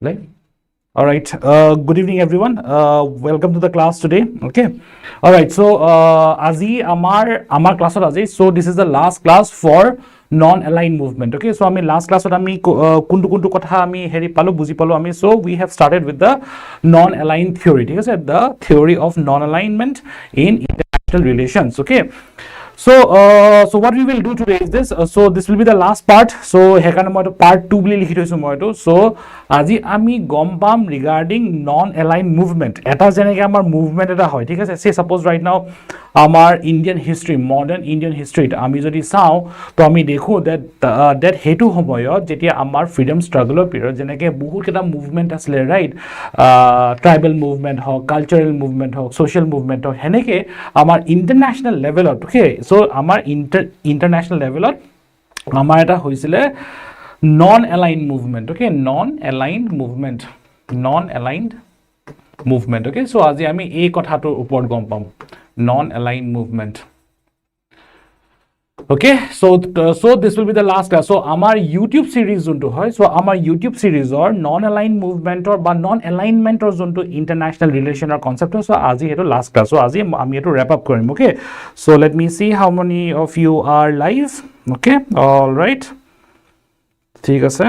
Right. All right. Good evening, everyone. Welcome to the class today. Okay. All right. So, আজি আমাৰ classত আজি. So, this is the last class for non-aligned movement. Okay. So, আমি last classত আমি কোনটো কথা আমি হেৰি পালো বুজি পালো আমি. So, we have started with the non-aligned theory. ঠিক আছে? The theory of non-alignment in international relations. Okay. So, what we will do today is this. So, this will be the last part. So, হেকাৰণে মই part 2 বুলি লিখি থৈছো মই তো. So, আজি আমি গম পাম regarding non-aligned movement. এটা যেনেকৈ আমাৰ movement এটা হয়, ঠিক আছে? Say suppose right now আমাৰ Indian history, modern Indian history আমি যদি চাওঁ তো আমি দেখো that হেতু সময়ত যেতিয়া আমাৰ freedom struggle period যেনেকৈ বহুত কেইটা movement আছিলে, right? Tribal movement হওক, cultural movement হওক, social movement হওক, হেনেকৈ আমাৰ international levelত, okay? So, আমাৰ international levelত আমাৰ এটা হৈছিলে non-aligned movement, okay? Non-aligned movement, okay? So, আজি আমি এই কথাটোৰ ওপৰত গম পাম non-aligned movement. Okay, so this will be the last class. So, our YouTube series junto hoy. So, our YouTube series or non-aligned movement or ba non-alignment or junto international relation or concept. So, aji heto last class. So, aji ami heto wrap up karim. Okay, so let me see how many of you are live. Okay, all right. Thik ase.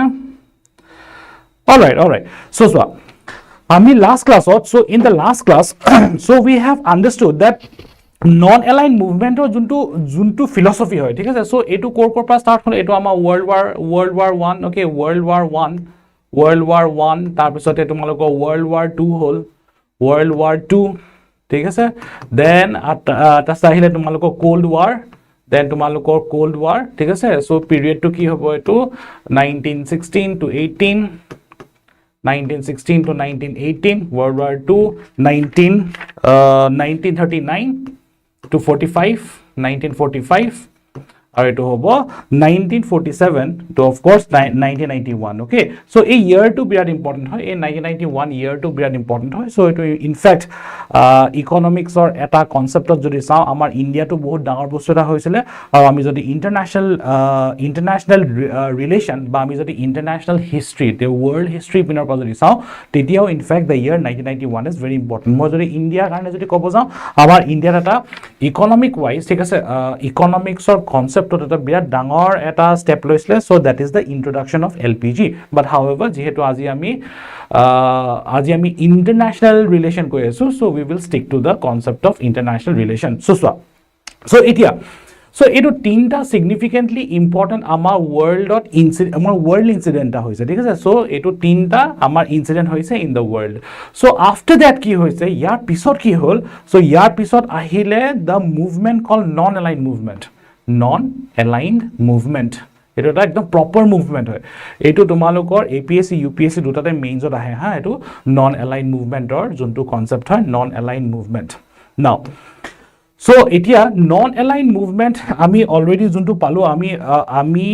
All right. So, ami last class. So, in the last class, so we have understood that non-aligned movement or junto philosophy hoy, thik ase? So etu core pa start hol, etu ama world war 1, okay? World war 1 tar pisote tumaloko world war 2 hol, world war 2, thik ase? Then ta sahile tumaloko cold war, then tumaloko cold war, thik ase? So period to ki hobo etu 1916 to 1918, World War 2, 1939 to 45, 1945, আৰু এটো হ'ব 1947 to of course 1991, okay? So এই year to Virat important হয়, এই 1991 year to Virat important হয়. So এটো in fact economics or এটা conceptত যদি চাওঁ আমাৰ ইণ্ডিয়াটো বহুত ডাঙৰ বস্তু এটা হৈছিলে, আৰু আমি যদি international relation বা আমি যদি international history, the world history পিনৰ পৰা যদি চাওঁ, তেতিয়াও in fact the year 1991 is very important. মই যদি ইণ্ডিয়াৰ কাৰণে যদি ক'ব যাওঁ, আমাৰ ইণ্ডিয়াত এটা economic wise, ঠিক আছে, economics or concept এটা বিৰাট ডাঙৰ এটা step লৈছিলে. So that is the introduction of LPG. But however, যেহেতু আজি আমি international relation কৈ আছো, so we will stick to the concept of international relation. So এতিয়া এইটো তিনটা significantly important আমাৰ world incident এটা হৈছে, ঠিক আছে? So এইটো তিনটা আমাৰ incident হৈছে in the world. So after that কি হৈছে, ইয়াৰ পিছত কি হ'ল? So ইয়াৰ পিছত আহিলে the movement called non-aligned movement. এটো এটা একদম প্ৰপাৰ মুভমেন্ট হয়. এটো তোমালোকৰ APSC UPSC দুটাতে মেইনছত আহে হা, এটো নন এলাইন মুভমেন্টৰ যোনটো কনসেপ্ট হয় নন এলাইন মুভমেন্ট. নাও সো এতিয়া নন এলাইন মুভমেন্ট আমি অলৰেডি যোনটো পালো, আমি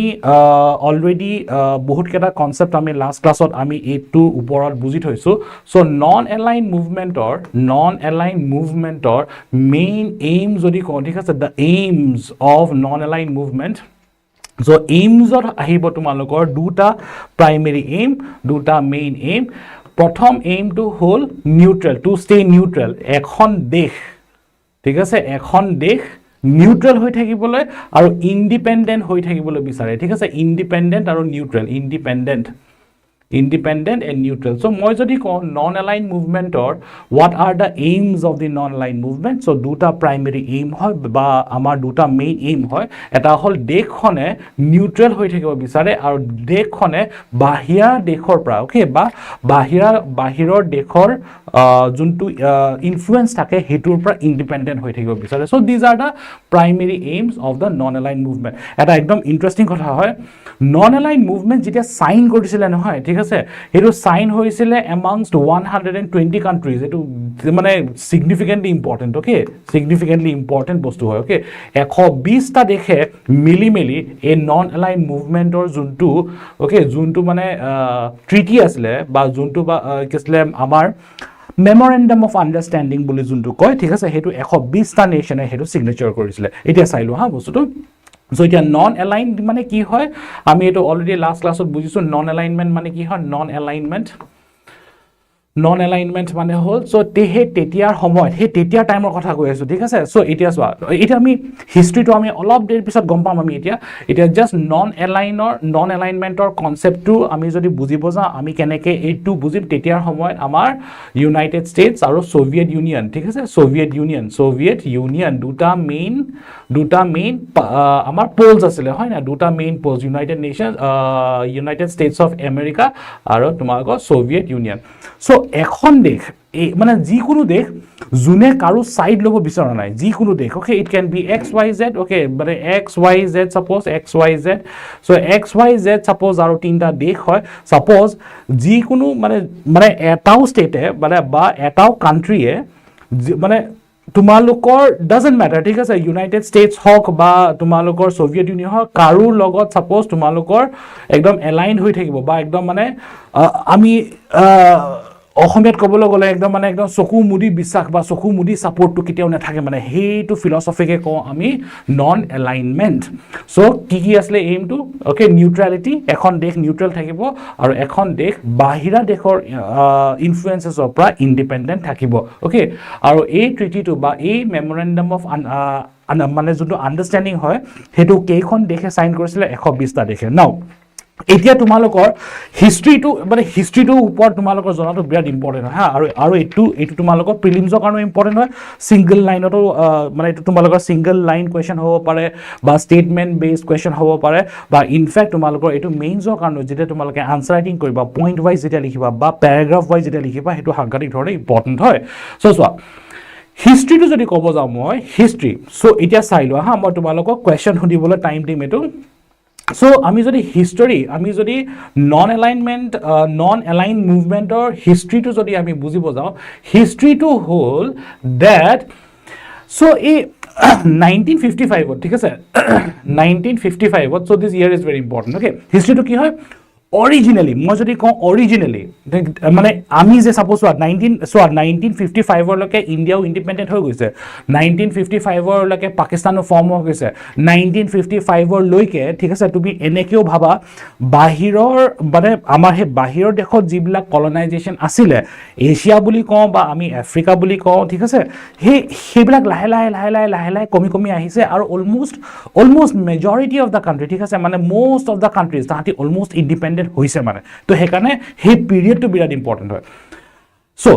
অলৰেডি বহুত কেটা কনসেপ্ট আমি লাষ্ট ক্লাছত আমি এইটো ওপৰত বুজি থৈছো. সো নন এলাইন মুভমেন্টৰ মেইন এইম যদি কওঁ, ঠিক আছে, the aims of non aligned movement. So aims or ahibo tumalokor duta primary aim, duta main aim. Prothom aim to hold neutral, to stay neutral. Ekhon dekh, thik ase, ekhon dekh neutral hoi thakibole aru independent hoi thakibole bisare, thik ase? Independent aru neutral, independent and neutral. So moi jodi ko non aligned movement or what are the aims of the non aligned movement? So duta primary aim hoy ba amar duta main aim hoy. Eta hol dekhone neutral hoi thakibo bisare aru dekhone bahira dekhor pra, okay, ba bahiror dekhor juntu influence thake hetur pra independent hoi thakibo bisare. So these are the primary aims of the non aligned movement. Eta ekdom interesting kotha hoy, non aligned movement jetia sign korisile নহয়, ঠিক আছে, এটো sign হৈছিলে amongst 120 countries. এটো মানে significantly important, okay? Significantly important বস্তু হয়, okay? 120 টা দেশে মিলি এই নন এলাইন মুভমেন্টৰ যোনটো, okay, যোনটো মানে ট্ৰিটি আছিলে বা যোনটো বা কিছিলে আমাৰ মেমোৰেন্ডাম অফ আন্ডাৰষ্টেণ্ডিং বুলি যোনটো কয়, ঠিক আছে, হেতু 120 টা নেশনে হেতু সিগনেচাৰ কৰিছিলে. এতিয়া চাইলো হা বস্তুটো. So এটা নন এলাইনড মানে কি হয়, আমি এটো অলরেডি লাস্ট ক্লাসত বুঝিছো. নন এলাইনমেন্ট মানে কি হয়, নন এলাইনমেন্ট নন এলাইনমেন্ট মানে হল সো তেহে তেতিয়াৰ সময় হে তেতিয়াৰ টাইমৰ কথা কৈ আছো ঠিক আছে সো এতিয়া সোৱা এটা আমি হিষ্ট্ৰীটো আমি অলপ দেৰ পিছত গম পাম আমি এতিয়া জাস্ট নন এলাইনমেন্টৰ কনসেপ্টটো আমি যদি বুজিব যা আমি কেনেকে এইটো বুজিম তেতিয়াৰ সময়ত আমাৰ ইউনাইটেড ষ্টেটছ আৰু সোভিয়েট ইউনিয়ন ঠিক আছে সোভিয়েট ইউনিয়ন দুটা মেইন আমাৰ পোলস আছিল হয় না দুটা main poles United States of America আৰু তোমালোকৰ সোভিয়েট ইউনিয়ন সো এখন দেশ মানে যিকোনো দেশ জুনে কাৰো সাইড লব বিচৰা নাই যিকোনো দেশ okay it can be XYZ okay মানে XYZ suppose XYZ so XYZ suppose আৰু তিনটা দেশ হয় সাপোজ যিকোনো মানে এটাও স্টেটে মানে বা এটাও কান্ট্ৰিয়ে মানে তোমালোকৰ ডাজন্ট ম্যাটাৰ ঠিক আছে ইউনাইটেড ষ্টেটছ হক বা তোমালোকৰ সোভিয়েট ইউনিয়ন হক কাৰোৰ লগত সাপোজ তোমালোকৰ একদম এলাইন হৈ থাকিব বা একদম মানে আমি অসমীয়াত ক'বলৈ গ'লে একদম মানে একদম চকু মুদি বিশ্বাস বা চকু মুদি সাপোৰ্টটো কেতিয়াও নাথাকে মানে হেইটো ফিলসফিকে কওঁ আমি নন এলাইনমেন্ট সো কি আসলে এইমটো ওকে নিউট্ৰালিটি এখন দেশ নিউট্ৰেল থাকিব আৰু এখন দেশ বাহিৰা দেশৰ ইনফ্লুয়েন্সেছৰ পৰা ইন্ডিপেন্ডেন্ট থাকিব ওকে আৰু এই ট্ৰিটিটো বা এই মেমৰেন্ডাম অফ মানে যোনটো আন্ডাৰষ্টেণ্ডিং হয় হেতু কেইখন দেশে সাইন কৰিছিল 120টা দেশে নাও এতিয়া তোমালোকৰ হিষ্ট্ৰীটো ওপৰত তোমালোকৰ জনাটো বিৰাট ইম্পৰ্টেন্ট হয় হা আৰু এইটো তোমালোকৰ প্ৰিলিমছৰ কাৰণে ইম্পৰ্টেন্ট হয় সিঙ্গল লাইনটো মানে এইটো তোমালোকৰ সিঙ্গল লাইন কোৱেশ্চন হ'ব পাৰে বা ষ্টেটমেন্ট বেসড কোৱেশ্চন হ'ব পাৰে বা ইনফ্যাক্ট তোমালোকৰ এইটো মেইনছৰ কাৰণে যেতিয়া তোমালোকে আনসাৰ ৰাইটিং কৰিবা পইণ্ট ওয়াইজ যেতিয়া লিখিবা বা প্যাৰাগ্ৰাফ ওয়াইজ যেতিয়া লিখিবা হেতু সাংঘাতিক ধৰণে ইম্পৰ্টেন্ট হয় সো চোৱা হিষ্ট্ৰীটো যদি ক'ব যাওঁ মই হিষ্ট্ৰী সো এতিয়া চাই লোৱা হা মই তোমালোকক কোৱেশ্চন সুধিবলৈ টাইম দিম এটো সো আমি যদি হিষ্টৰী আমি যদি নন এলাইন মুভমেন্টৰ হিষ্ট্ৰীটো যদি আমি বুজিব যাওঁ হিষ্ট্ৰীটো হ'ল দ্যাট সো এই 1955 ঠিক আছে 1955 so this year is very important okay হিষ্ট্ৰীটো কি হয় অৰিজিনালি মই যদি কওঁ অৰিজিনালি মানে আমি যে সাপোজ 1955 লৈকে ইন্ডিয়াও ইন্ডিপেন্ডেন্ট হৈ গৈছে 1955 লৈকে পাকিস্তানো ফৰ্ম হৈ গৈছে 1955 লৈকে ঠিক আছে তুমি এনেকেও ভাবা বাহিৰৰ মানে আমাৰ হে বাহিৰৰ দেশত যিবিলাক কলনাইজেশ্যন আছিলে এছিয়া বুলি কওঁ বা আমি আফ্ৰিকা বুলি কওঁ ঠিক আছে সেইবিলাক লাহে লাহে কমি আহিছে আৰু almost majority of the country ঠিক আছে মানে মোস্ট অফ দা কান্ট্ৰিজ তাহাঁতি অলমোস্ট ইন্ডিপেন্ডেন্ট হৈছে মানে তো হেকাৰণে হে পিৰিয়ডটো বিৰাট ইম্পৰ্টেন্ট হয় সো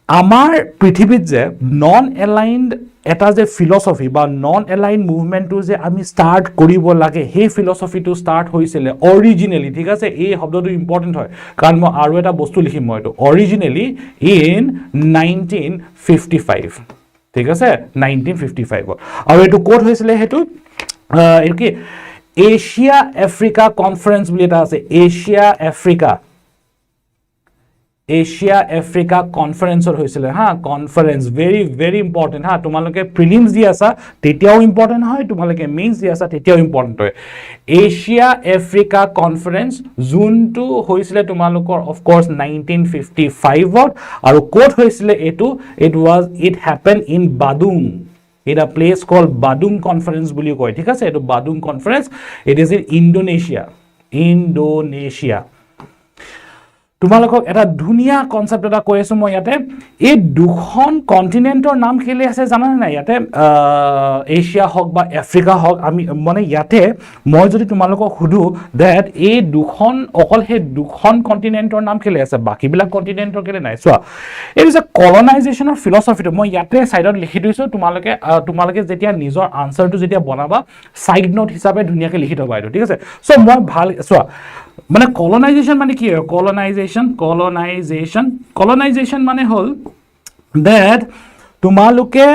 আমাৰ পৃথিৱীত যে নন এলাইনড এটা যে ফিলসফি বা নন এলাইন মুভমেন্টটো যে আমি স্টাৰ্ট কৰিব লাগে হে ফিলসফিটো স্টাৰ্ট হৈছিল অৰিজিনালি ঠিক আছে এই শব্দটো ইম্পৰ্টেন্ট হয় কাৰণ মই আৰু এটা বস্তু লিখিম মই এটো অৰিজিনালি ইন 1955 ঠিক আছে 1955 আৰু এটো কোড হৈছিল হেতু কি এশিয়া আফ্ৰিকা কনফাৰেন্স বুলি এটা আছে এশিয়া আফ্ৰিকা কনফাৰেন্সৰ হৈছিল হা কনফাৰেন্স ভেৰি ইম্পৰ্টেন্ট হা তোমালোকে প্ৰিলিমছ দি আছা তেতিয়াও ইম্পৰ্টেন্ট হয় তোমালোকে মেইনছ দি আছা তেতিয়াও ইম্পৰ্টেন্ট হয় এশিয়া আফ্ৰিকা কনফাৰেন্স যোনটো হৈছিল তোমালোকৰ অফ কোৰ্স 1955 আৰু কোড হৈছিল এটো it happened in Badung in a place called Badung Conference বুলি কয় ঠিক আছে এটো Badung Conference it is in Indonesia তোমালোকক এটা ধুনিয়া কনসেপ্ট এটা কৈ আছো মই ইয়াতে এই দুখন কন্টিনেন্টৰ নাম খেলি আছে জানানে নাই ইয়াতে এছিয়া হক বা আফ্ৰিকা হক আমি মানে ইয়াতে মই যদি তোমালোকক হুদু দ্যাট এই দুখন অকল হে দুখন কন্টিনেন্টৰ নাম খেলি আছে বাকিবিলাক কন্টিনেন্টৰ কেলে নাই চোৱা ইট ইজ এ কলনাইজেশ্যনৰ ফিলসফিটো মই ইয়াতে সাইডত লিখি দিছো তোমালোকে যেতিয়া নিজৰ আনসাৰটো যেতিয়া বনাবা সাইড নোট হিচাপে ধুনিয়াকে লিখি থবা এইটো ঠিক আছে সো মই ভাল চোৱা মানে কলনাইজেশ্যন মানে কি হয় কলনাইজেশ্যন মানে হল দ্যাট তোমালোকে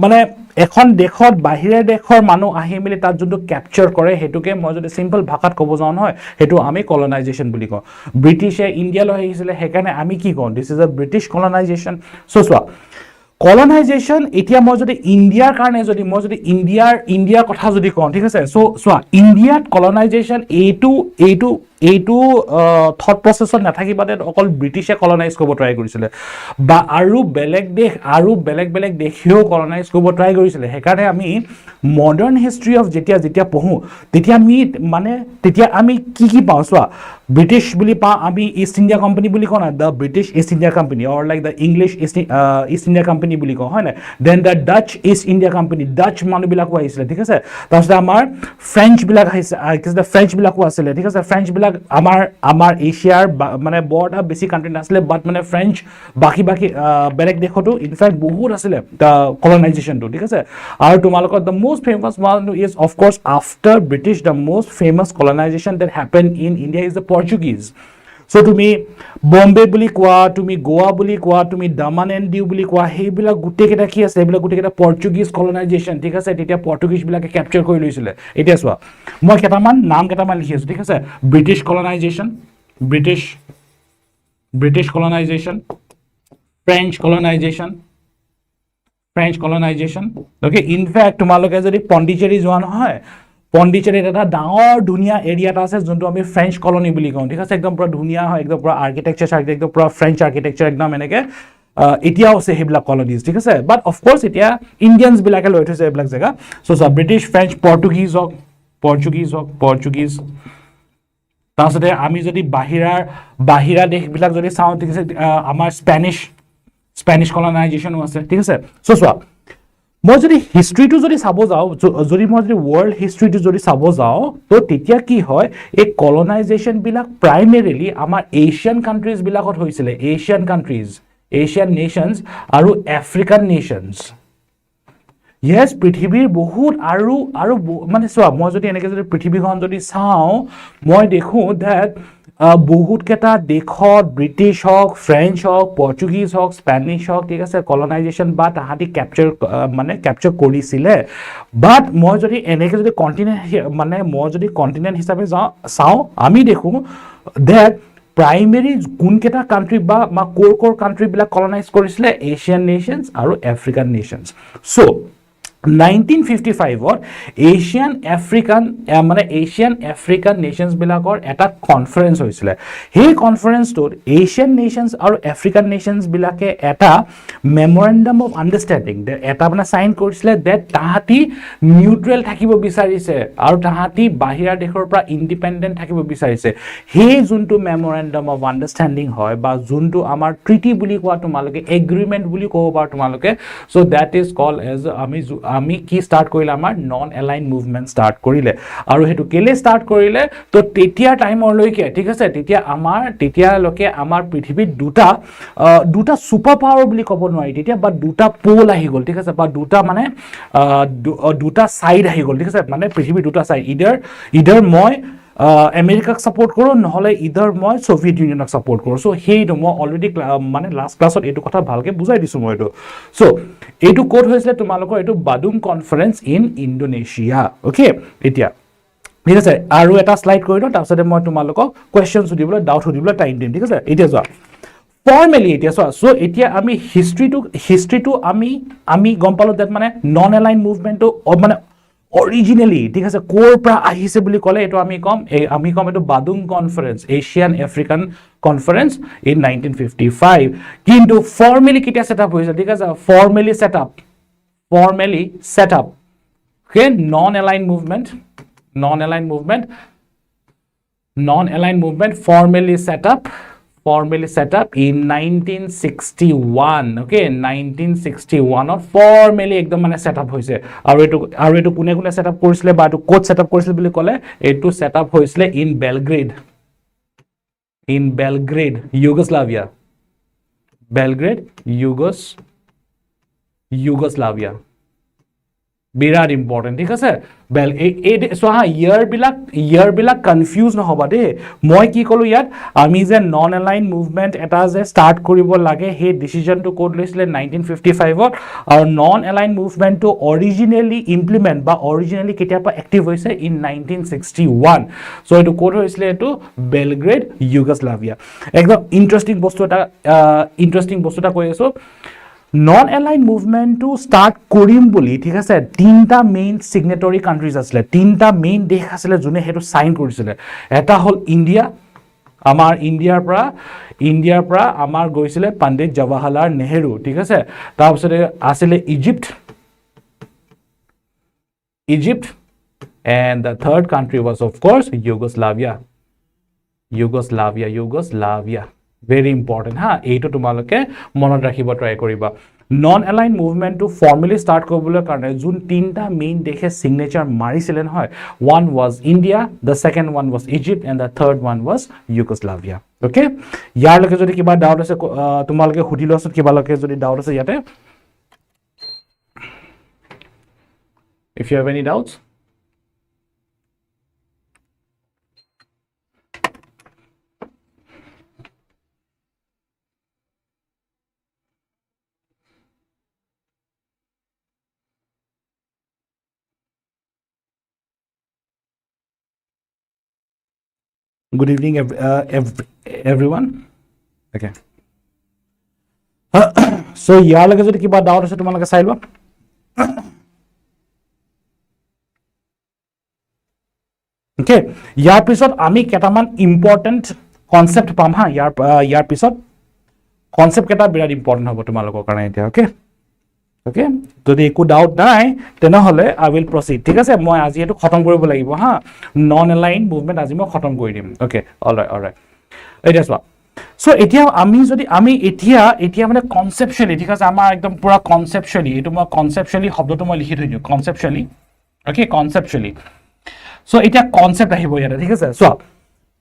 মানে এখন দেশত বাহিৰে দেশৰ মানুহ আহি মিলি তাত যোনটো ক্যাপচাৰ কৰে হেতুকে মই যদি সিম্পল ভাষাত ক'ব যাওঁ নহয় হেতু আমি কলনাইজেশ্যন বুলি কওঁ ব্ৰিটিছে ইণ্ডিয়ালৈ আহিছিল হেকাৰণে আমি কি কওঁ this is a British colonization so চোৱা কলনাইজেশ্যন এতিয়া মই যদি ইণ্ডিয়াৰ কাৰণে যদি মই যদি ইণ্ডিয়াৰ কথা যদি কওঁ ঠিক আছে সো চোৱা ইণ্ডিয়াত কলনাইজেশ্যন এইটো থট প্ৰসেছত নাথাকিবাতে অকল ব্ৰিটিছে কলনাইজ কৰিব ট্ৰাই কৰিছিলে বা আৰু বেলেগ দেশেও কলনাইজ কৰিব ট্ৰাই কৰিছিলে সেইকাৰণে আমি মডাৰ্ণ হিষ্ট্ৰী অফ যেতিয়া পঢ়ো তেতিয়া আমি কি পাওঁ চোৱা ব্ৰিটিছ বুলি পাওঁ আমি ইষ্ট ইণ্ডিয়া কোম্পানী বুলি কওঁ না the British East India Company or like the English East India Company বুলি কওঁ হয় নাই then the Dutch East India Company Dutch মানুহবিলাকো আহিছিলে ঠিক আছে তাৰপিছত আমাৰ ফ্ৰেঞ্চবিলাক আহিছে ফ্ৰেঞ্চবিলাকো আছিলে ঠিক আছে ফ্ৰেঞ্চবিলাক আমাৰ এছিয়াৰ মানে বৰ এটা বেছি কাণ্ট্ৰি নাছিলে বাট মানে ফ্ৰেঞ্চ বাকী বেলেগ দেশতো ইনফেক্ট বহুত আছিলে কলনাইজেশ্যনটো ঠিক আছে আৰু তোমালোকৰ the most famous one is of course after British the most famous colonization that happen in India is the Portuguese so তুমি বম্বে বুলি কোৱা তুমি গোৱা বুলি কোৱা তুমি দামান এণ্ড ডিউ বুলি কোৱা সেইবিলাক গোটেইকেইটা কি আছে এইবিলাক গোটেইকেইটা পৰ্চুগিজ কলনাইজেশ্যন ঠিক আছে তেতিয়া পৰ্চুগিজবিলাকে কেপচাৰ কৰি লৈছিলে এতিয়া চোৱা মই নাম কেইটামান লিখি আছোঁ ঠিক আছে ব্ৰিটিছ কলনাইজেশ্যন ফ্ৰেঞ্চ কলনাইজেশ্যন অ'কে ইনফেক্ট তোমালোকে যদি পণ্ডিচেৰী যোৱা নহয় পণ্ডিচেৰীত এটা ডাঙৰ ধুনীয়া এৰিয়া এটা আছে যোনটো আমি ফ্ৰেঞ্চ কলনি বুলি কওঁ ঠিক আছে একদম পুৰা ধুনীয়া হয় একদম পুৰা আৰ্কিটেকচাৰ একদম পুৰা ফ্ৰেঞ্চ আৰ্কিটেকচাৰ একদম এনেকৈ এতিয়াও আছে সেইবিলাক কলনিজ ঠিক আছে বাট অফক'ৰ্ছ এতিয়া ইণ্ডিয়ানছবিলাকে লৈ থৈছে এইবিলাক জেগা চ' চোৱা ব্ৰিটিছ ফ্ৰেঞ্চ পৰ্চুগিজ তাৰপিছতে আমি যদি বাহিৰা দেশবিলাক যদি চাওঁ ঠিক আছে আমাৰ স্পেনিছ কলনাইজেশ্যনো আছে ঠিক আছে চ' চোৱা মই যদি হিষ্ট্ৰীটো যদি চাব যাওঁ মই যদি ৱৰ্ল্ড হিষ্ট্ৰীটো যদি চাব যাওঁ তো তেতিয়া কি হয় এই কলনাইজেশ্যনবিলাক প্ৰাইমেৰিলি আমাৰ এছিয়ান কাণ্ট্ৰিজবিলাকত হৈছিলে এছিয়ান নেশ্যনছ আৰু আফ্ৰিকান নেশ্যনছ ইয়েছ পৃথিৱীৰ বহুত আৰু মানে চোৱা মই যদি এনেকৈ যদি পৃথিৱীখন যদি চাওঁ মই দেখোঁ ডেট বহুতকেইটা দেশত ব্ৰিটিছ হওক ফ্ৰেঞ্চ হওক পৰ্চুগিজ হওক স্পেনিছ হওক ঠিক আছে কলনাইজেশ্যন বা তাহাঁতি কেপচাৰ কৰিছিলে বাট মই যদি এনেকৈ যদি কণ্টিনেণ্ট হিচাপে চাওঁ আমি দেখোঁ ডেট প্ৰাইমেৰী কোনকেইটা কাণ্ট্ৰি বা ক'ৰ কাণ্ট্ৰিবিলাক কলনাইজ কৰিছিলে এছিয়ান নেশ্যনছ আৰু আফ্ৰিকান নেশ্যনছ চ' 1955ত এছিয়ান আফ্ৰিকান নেশ্যনছবিলাকৰ এটা কনফাৰেঞ্চ হৈছিলে সেই কনফাৰেঞ্চটোত এছিয়ান নেশ্যনছ আৰু আফ্ৰিকান নেশ্যনছবিলাকে এটা মেমৰেণ্ডাম অফ আণ্ডাৰষ্টেণ্ডিং এটা চাইন কৰিছিলে ডেট তাহাঁতি নিউট্ৰেল থাকিব বিচাৰিছে আৰু তাহাঁতি বাহিৰা দেশৰ পৰা ইণ্ডিপেণ্ডেণ্ট থাকিব বিচাৰিছে সেই যোনটো মেমৰেণ্ডাম অফ আণ্ডাৰষ্টেণ্ডিং হয় বা যোনটো আমাৰ ট্ৰিটি বুলি কোৱা তোমালোকে এগ্ৰিমেণ্ট বুলি ক'ব পাৰা তোমালোকে চ' দেট ইজ কল এজ আমি কি ষ্টাৰ্ট কৰিলে আমাৰ নন এলাইন মুভমেণ্ট ষ্টাৰ্ট কৰিলে আৰু সেইটো কেলে ষ্টাৰ্ট কৰিলে তো তেতিয়া টাইমলৈকে ঠিক আছে তেতিয়ালৈকে আমাৰ পৃথিৱীত দুটা ছুপাৰ পাৱাৰ বুলি ক'ব নোৱাৰি তেতিয়া বা দুটা প'ল আহি গ'ল ঠিক আছে বা দুটা ছাইড আহি গ'ল ঠিক আছে মানে পৃথিৱীৰ দুটা ছাইড ইডাৰ মই আমেৰিকাক ছাপোৰ্ট কৰোঁ নহ'লে ইডাৰ মই ছ'ভিয়েট ইউনিয়নক ছাপোৰ্ট কৰোঁ চ' সেইটো মই অলৰেডি লাষ্ট ক্লাছত এইটো কথা ভালকৈ বুজাই দিছোঁ মই এইটো চ' এইটো ক'ত হৈছিলে তোমালোকৰ এইটো Bandung conference in Indonesia okay এতিয়া ঠিক আছে আৰু এটা শ্লাইড কৰি দিওঁ তাৰপিছতে মই তোমালোকক কুৱেশ্যন সুধিবলৈ ডাউট সুধিবলৈ টাইম দিম ঠিক আছে এতিয়া চোৱা ফৰ্মেলি এতিয়া চোৱা চ' এতিয়া আমি হিষ্ট্ৰীটো আমি গম পালোঁ ডেট মানে নন এলাইন মুভমেণ্টটো মানে অৰিজিনেলি ঠিক আছে ক'ৰ পৰা আহিছে বুলি ক'লে এইটো আমি ক'ম এইটো Bandung conference Asian African conference in 1955 কিন্তু ফৰ্মেলি কেতিয়া ছেট আপ হৈছিল ঠিক আছে formally set up okay non aligned movement formally set up in 1961 okay 1961 to formally একদম মানে সেট আপ হৈছে আৰু এইটো কোনে সেট আপ কৰিছিলে বা এইটো ক'ত সেট আপ কৰিছিল বুলি ক'লে এইটো সেট আপ হৈছিলে in Belgrade Yugoslavia Virat important ঠিক আছে চোৱা ইয়াৰবিলাক কনফিউজ নহ'বা দেই মই কি ক'লোঁ ইয়াত আমি যে নন এলাইন মুভমেণ্ট এটা যে ষ্টাৰ্ট কৰিব লাগে সেই ডিচিজনটো ক'ত লৈছিলে 1955ত আৰু নন এলাইন মুভমেণ্টটো অৰিজিনেলি ইমপ্লিমেণ্ট বা অৰিজিনেলি কেতিয়াৰ পৰা এক্টিভ হৈছে ইন 1961 চ' এইটো ক'ত হৈছিলে এইটো বেলগ্ৰেড ইউগোস্লাভিয়া একদম ইণ্টাৰেষ্টিং বস্তু এটা কৈ আছোঁ নন এলাইন মুভমেণ্টটো ষ্টাৰ্ট কৰিম বুলি ঠিক আছে তিনিটা মেইন সিগনেটৰী কাণ্ট্ৰিজ আছিলে তিনিটা মেইন দেশ আছিলে যোনে সেইটো সাইন কৰিছিলে এটা হ'ল ইণ্ডিয়া আমাৰ ইণ্ডিয়াৰ পৰা আমাৰ গৈছিলে পণ্ডিত জৱাহৰলাল নেহেৰু ঠিক আছে তাৰপিছত আছিলে Egypt and the third country was of course Yugoslavia very important ha eito tumaloke monot rakhibo try koriba non aligned movement to formally start koribole karone jun tinta main dekhe signature marisilen hoy one was India the second one was Egypt and the third one was Yugoslavia okay yar loke jodi kiba doubt ase tumaloke hudilo asu kiba loke jodi doubt ase yate if you have any doubts good evening everyone okay so yaar lage jodi kiba doubt ase tumalage sailwa okay yaar pisot ami ketaman important concept pam ha yaar pisot concept keta birat important hobo tumalogor karone etia okay okay যদি একো doubt নাই তেনে হলে I will proceed ঠিক আছে মই আজি এটো খতম কৰিব লাগিব হা নন এলাইন মুভমেন্ট আজি মই খতম কৰি দিম okay all right এটা সোৱা সো এতিয়া আমি এতিয়া মানে কনসেপচুয়ালি ঠিক আছে আমাৰ একদম পুৰা কনসেপচুয়ালি এটো মই কনসেপচুয়ালি শব্দটো মই লিখি থৈ দিও কনসেপচুয়ালি okay কনসেপচুয়ালি সো এতিয়া কনসেপ্ট আহিব ইয়াতে ঠিক আছে সোৱা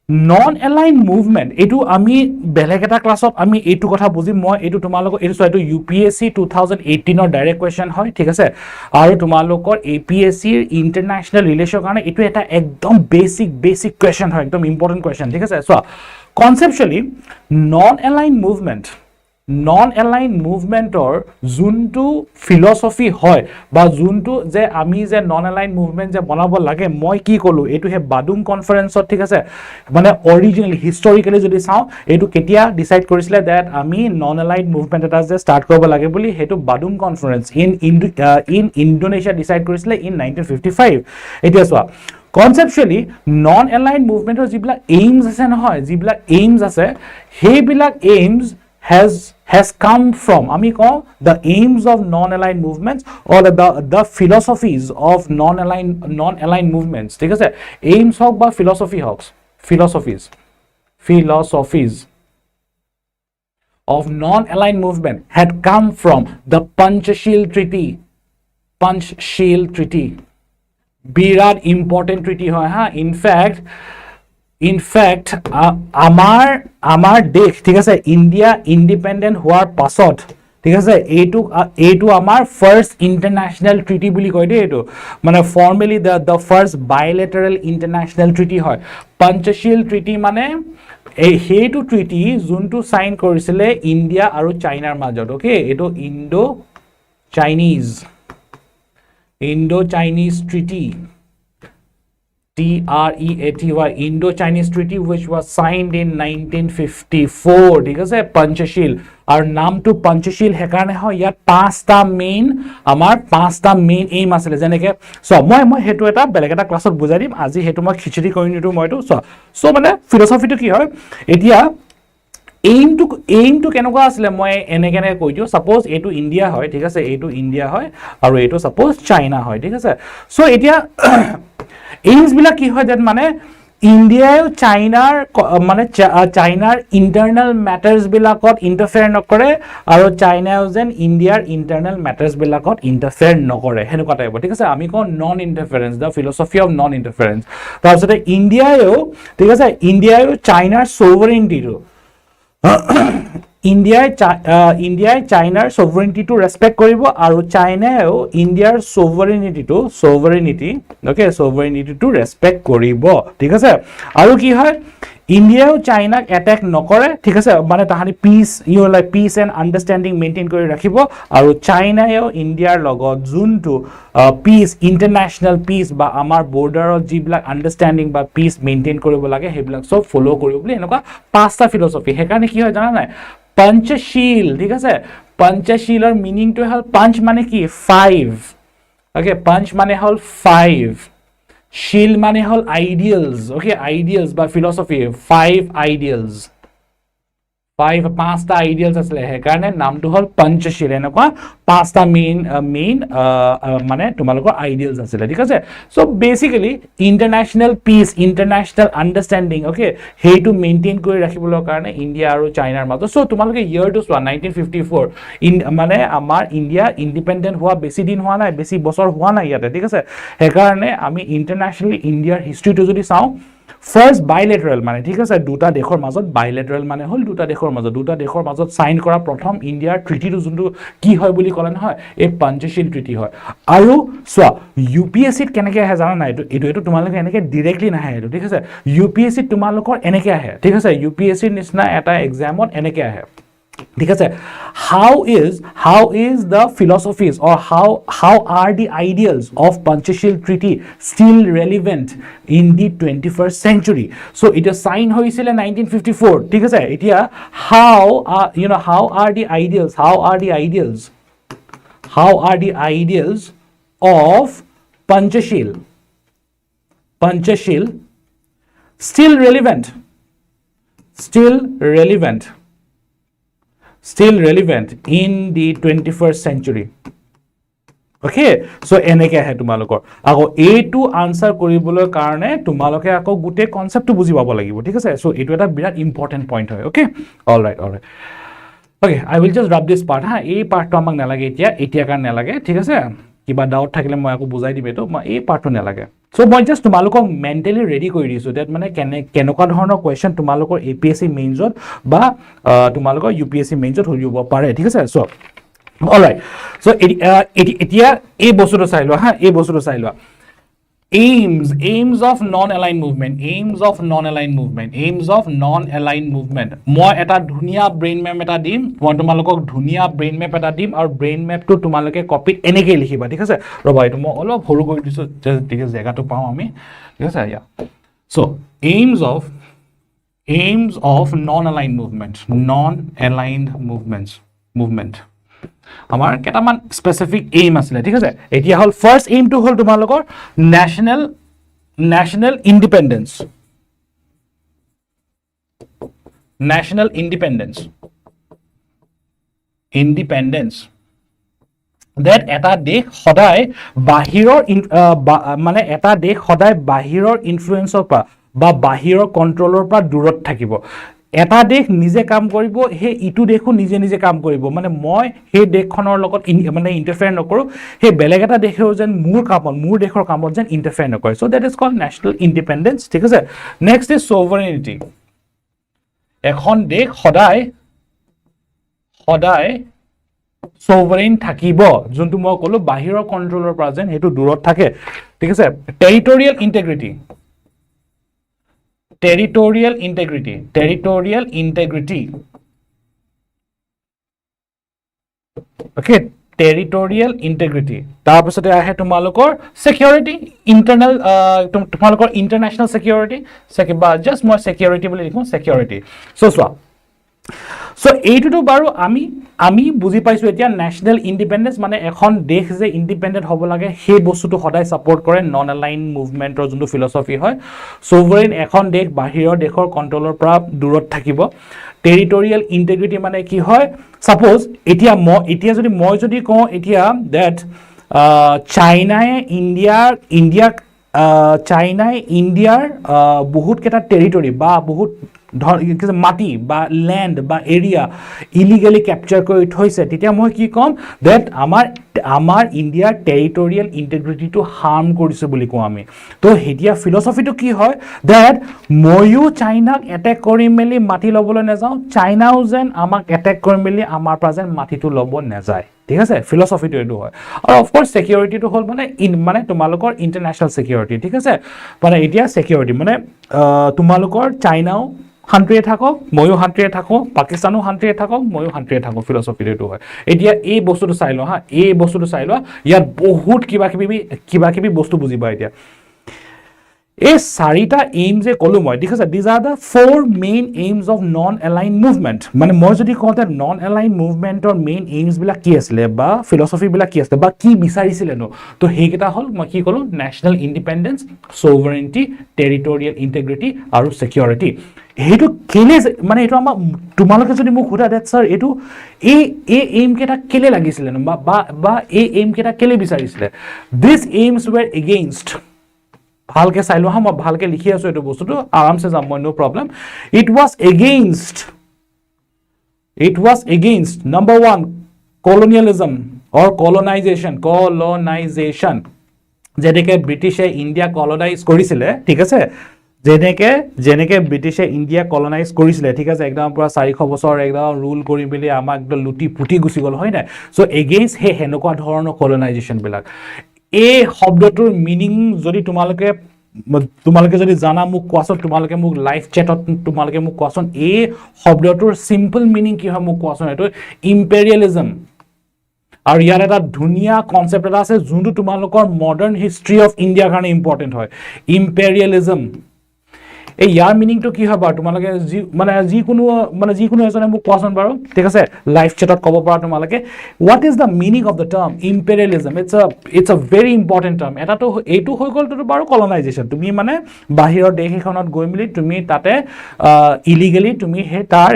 non aligned movement etu ami beleg eta class ot ami etu kotha bujim moi etu tumalok etu so etu UPSC 2018 or direct question hoy thik ase aru tumalokor APSC international relation karone etu eta ekdom basic question hoy ekdom important question thik ase so conceptually non aligned movement or juntu philosophy hoy ba juntu je ami je non aligned movement je banabo lage moi ki kolu etu he badum conference ot thik ase mane originally historically jodi sao etu ketia decide korisile that ami non aligned movement eta je start korobo lage boli hetu badum conference in Indonesia decide korisile in 1955 etia so conceptually non aligned movement or jibla aims ase na hoy jibla aims ase he bilak aims has come from ami call the aims of non aligned movements or the philosophies of non aligned movements thik ase aims hok ba philosophies of non aligned movement had come from the Panchsheel treaty birat important treaty hoy ha in fact amar desh thik ase India independent hoar pasot thik ase etu amar first international treaty boli koy de etu mane formally the first bilateral international treaty hoy Panchsheel treaty mane ei hetu treaty juntu sign korisile India aru China r majot okay etu Indo Chinese treaty TREATY Indo-Chinese Treaty which was signed in 1954 ঠিক আছে Panchsheel আর নাম two Panchsheel হেকাৰণে হয় ইয়াত পাঁচটা main aim আছিল যেনেকে so মই হেতু এটা বেলেগ এটা ক্লাছত বুজাই দিম আজি হেতু মই খিচৰি কৰি নিটো মইটো সো মানে ফিলসফিটো কি হয় এতিয়া aim to কেনেকুৱা আছিল মই এনেকেনে কৈ দিও সাপোজ এটো ইন্ডিয়া হয় ঠিক আছে এটো ইন্ডিয়া হয় আৰু এটো সাপোজ চাইনা হয় ঠিক আছে সো এতিয়া aims bila ki hoy that mane India China's internal matters bilakot interfere nokore aru China jen India's internal matters bilakot interfere nokore henuka type thik ase ami ko non interference the philosophy of non interference tar sote India thik ase China's sovereignty to India China's sovereignty to respect koribo aru China India's sovereignty to respect koribo thik ase aru ki hoy India China attack nokore thik ase mane tahani peace and understanding maintain kori rakhibo aru China India logot juntu peace international peace ba amar border or jiblak understanding ba peace maintain koribo lage heblak so follow koribo boli enoka pasta philosophy hekane ki hoy jana nai Panchsheel thik ase পঞ্চশীলৰ মিনিংটো হ'ল পাঞ্চ মানে কি 5 okay পাঞ্চ মানে হ'ল 5 শিল মানে হ'ল ideals okay ideals বা philosophy 5 ideals 5টা আইডিয়ালস আছে হে কাৰণে নামটো হ'ল পঞ্চশীল এনেকুৱা 5টা মেইন মানে তোমালোকৰ আইডিয়ালস আছে ঠিক আছে সো বেসিক্যালি ইন্টাৰনেশনাল পিস ইন্টাৰনেশনাল আন্ডাৰস্ট্যান্ডিং ওকে হেইটো মেইনটেইন কৰি ৰাখিবৰ কাৰণে ইন্ডিয়া আৰু চাইনাৰ মাজত সো তোমালোকে ইয়াৰটো চোৱা 1954 মানে আমাৰ ইন্ডিয়া ইন্ডিপেন্ডেন্ট হোৱা বেছি দিন হোৱা নাই বেছি বছৰ হোৱা নাই ইয়াতে ঠিক আছে হে কাৰণে আমি ইন্টাৰনেশনালি ইন্ডিয়াৰ হিষ্ট্ৰীটো যদি চাও First bilateral মানে ঠিক আছে দুটা দেশৰ মাজত bilateral মানে হল দুটা দেশৰ মাজত সাইন কৰা প্ৰথম ইন্ডিয়াৰ ট্ৰিটিটো যোনটো কি হয় বুলি কলে নহয় এই পঞ্চশীল ট্ৰিটি হয় আৰু সোৱা ইউপিএসসি কেনেকৈ আহে জানা নাই এটো তোমালোকে এনেকৈ ডাইৰেক্টলি নাহে এটো ঠিক আছে ইউপিএসসি তোমালোকৰ এনেকৈ আহে ঠিক আছে ইউপিএসসি নিচিনা এটা এক্সামত এনেকৈ আহে ঠিক আছে how is the philosophies or how are the ideals of Panchashil treaty still relevant in the 21st century so it is signed hoisile 1954 ঠিক আছে এতিয়া how are the ideals of Panchashil still relevant in the 21st century okay so eneke ahe tumalokor ago a to answer koribolo karone tumaloke ako gute concept to buji pabo lagibo thik ase so etu eta birat important point hoy okay all right okay I will just wrap this part ha ei part to amak nalage etia kan nalage thik ase kiba doubt thakile moi ako bujai dibe to ei part to nalage so মই just তোমালোকক mentally ready কৰি দিছো that মানে কেনেকুৱা ধৰণৰ question তোমালোকৰ APS-C মেইনছত বা তোমালোকৰ ইউপিএসসি মেইনছত হলিব পাৰে ঠিক আছে সো অলৰাইট সো এতিয়া এই বস্তুটো চাই লোৱা হা এই বস্তুটো চাই লোৱা aims of non-aligned movement মই এটা ধুনিয়া ব্ৰেইন ম্যাপ এটা দিম মই তোমালোকক ধুনিয়া ব্ৰেইন ম্যাপ এটা দিম আৰু ব্ৰেইন ম্যাপটো তোমালোকে কপিত এনেকৈ লিখিবা ঠিক আছে ৰবা এটো মই অলপ সৰু কৰি দিছো ঠিক আছে জায়গাটো পাও আমি ঠিক আছে yeah so aims of non-aligned movement আমাৰ কেটামান স্পেসিফিক এইম আছে ঠিক আছে এতিয়া হল ফাৰ্স্ট এইম টু হল তোমালোকৰ national independence that এটা দেশ সদায় বাহিৰৰ মানে এটা দেশ সদায় বাহিৰৰ ইনফ্লুয়েন্সৰ পৰা বা বাহিৰৰ কন্ট্ৰোলৰ পৰা দূৰত থাকিব এটা দেশ নিজে কাম কৰিব হে ইটু দেখো নিজে কাম কৰিব মানে মই হে দেশখনৰ লগত মানে ইন্টাৰফেয়াৰ নকৰো হে বেলেগ এটা দেশেও যেন মোৰ দেশৰ কামত যেন ইন্টাৰফেয়াৰ নকৰে so that is called national independence ঠিক আছে নেক্সট ইজ সোভাৰেনিটি এখন দেশ সদায় সোভাৰেন থাকিব যোনটো মই কলো বাহিৰৰ কন্ট্ৰোলৰ পৰা যেন হেতু দূৰত থাকে ঠিক আছে territorial integrity okay territorial integrity তাৰপিছতে আহে তোমালোকৰ security internal তোমালোকৰ international security বা just মই security বুলি লিখো security so এইটো বাৰু আমি বুজি পাইছো এতিয়া ন্যাশনাল ইন্ডিপেন্ডেন্স মানে এখন দেশ যে ইন্ডিপেন্ডেন্ট হ'ব লাগে সেই বস্তুটো সদায় সাপোর্ট কৰে নন অ্যালাইন মুভমেন্টৰ যোনটো ফিলসফি হয় সোভাৰেন এখন দেশ বাহিৰৰ দেশৰ কন্ট্ৰোলৰ পৰা দূৰত থাকিব টেৰিটৰিয়েল ইন্টিগ্ৰিটি মানে কি হয় সাপোজ এতিয়া যদি মই কওঁ এতিয়া দ্যাট চাইনাই ইন্ডিয়াৰ বহুত কেটা টেৰিটৰি বা বহুত মাটি বা ল্যান্ড বা এৰিয়া ইলিগালি ক্যাপচাৰ কৰি থৈছে তেতিয়া মই কি কম দ্যাট আমাৰ ইন্ডিয়াৰ টেৰিটৰিয়েল ইন্টিগ্ৰিটিটো হাৰ্ম কৰিছে বুলি কওঁ আমি তো হেতিয়া ফিলসফিটো কি হয় দ্যাট ময়ো চাইনাক এটেক কৰি মেলি মাটি লবলৈ নাযাওঁ চাইনাও যেন আমাক এটেক কৰি মেলি আমাৰ পৰা যেন মাটিটো ল'ব নাযায় ঠিক আছে ফিলসফিটো এটো হয় আৰু অফ কোৰ্স সিকিউৰিটিটো হল মানে তোমালোকৰ ইন্টাৰনেশনাল সিকিউৰিটি ঠিক আছে মানে এতিয়া সিকিউৰিটি মানে তোমালোকৰ চাইনাও শান্তিৰে থাকক ময়ো শান্তিৰে থাকো পাকিস্তানো শান্তিৰে থাকক ময়ো শান্তিৰে থাকো ফিলসফিটো হয় এতিয়া এই বস্তুটো চাই লও হা এই বস্তুটো চাই লও ইয়াত বহুত কিবা কিবি বস্তু বুজিবা এতিয়া এই চাৰিটা এইম যে ক'লো মই ঠিক আছে these are the 4 main AIIMS of non align movement মানে মই যদি কওঁতে নন এলাইন মুভমেণ্টৰ মেইন এইমছবিলাক কি আছিলে বা ফিলচফিবিলাক কি আছিলে বা কি বিচাৰিছিলে নো তো সেইকেইটা হ'ল মই কি ক'লো নেশ্যনেল ইণ্ডিপেণ্ডেঞ্চ ছ'ভাৰেণ্টি টেৰিটৰিয়েল ইণ্টিগ্ৰিটি আৰু ছিকিউৰিটি সেইটো কেলে মানে এইটো আমাৰ তোমালোকে যদি মোক সোধা দেট ছাৰ এইটো এই এইম কেইটা কেলে লাগিছিলে বা এই এইম কেইটা কেলে বিচাৰিছিলে দিছ এইমছ ৱেৰ এগেইনষ্ট ভালকে চাই লোৱা মই ভালকে লিখি আছো এইটো বস্তুটো আৰামছে যাম মই no problem it was against number 1 colonialism or colonization যেনেকে ব্ৰিটিছে ইণ্ডিয়া কলনাইজ কৰিছিলে ঠিক আছে যেনেকে ব্ৰিটিছে ইণ্ডিয়া কলনাইজ কৰিছিলে ঠিক আছে একদম পুৰা 400 বছৰ একদম ৰুল কৰি মেলি আমাক একদম লুটি পুটি গুচি গ'ল হয় না সো এগেইনষ্ট হে হেনেকুৱা ধৰণৰ কলনাইজেশ্যন বিলাক এই শব্দটোৰ মিনিং যদি তোমালোকে যদি জানা মোক কোৱাচোন তোমালোকে মোক লাইভ চ্যাটত তোমালোকে মোক কোৱাচোন এই শব্দটোৰ সিম্পল মিনিং কি হয় মোক কোৱাচোন এটো ইম্পেৰিয়েলিজম আৰু ইয়াৰ এটা ধুনিয়া কনসেপ্ট এটা আছে যোনটো তোমালোকৰ মডাৰ্ন হিষ্ট্ৰী অফ ইণ্ডিয়াৰ কাৰণে ইম্পৰ্টেন্ট হয় ইম্পেৰিয়েলিজম এই ইয়াৰ মিনিংটো কি হয় বাৰু তোমালোকে যিকোনো এজনে মোক কোৱাচোন বাৰু ঠিক আছে লাইভ চ্যাটত ক'ব পৰা তোমালোকে what is the meaning of the term imperialism it's a very important term এটাতো এইটো হৈ গ'ল তো বাৰু কলনাইজেশ্যন তুমি মানে বাহিৰৰ দেশ এখনত গৈ মিলি তুমি তাতে ইলিগেলি তুমি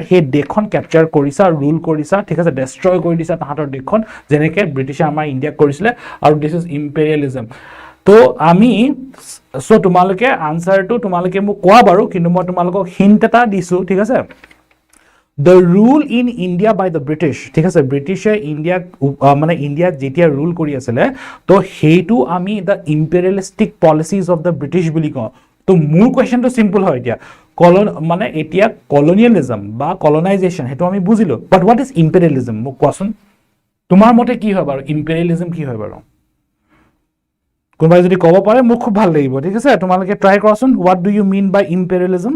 সেই দেশখন কেপচাৰ কৰিছা ৰুল কৰিছা ঠিক আছে ডেষ্ট্ৰয় কৰি দিছা তাহাঁতৰ দেশখন যেনেকে ব্ৰিটিছে আমাৰ ইণ্ডিয়াক কৰিছিলে আৰু দিছ ইজ ইম্পেৰিয়েলিজম তো আমি সো তোমালোকে আনসাৰটো তোমালোকে মোক কোৱা বাৰু কিন্তু মই তোমালোকক হিন্ট এটা দিছো ঠিক আছে the rule in India by the British ঠিক আছে ব্ৰিটিছে ইণ্ডিয়া মানে ইণ্ডিয়া যেতিয়া ৰুল কৰি আছিল তো হেইটো আমি the imperialistic policies of the British বুলি কওঁ তো মোৰ কোৱেশ্চনটো সিম্পল হয় এতিয়া মানে এতিয়া কলোনিয়েলিজম বা কলনাইজেশ্যন হেটো আমি বুজিলো বাট what is imperialism মোক কোৱাচোন তোমাৰ মতে কি হয় বাৰু imperialism কি হয় বাৰু কোনবাই যদি ক'ব পাৰে মোক খুব ভাল লাগিব ঠিক আছে তোমালোকে ট্ৰাই কৰাচোন what do you mean by imperialism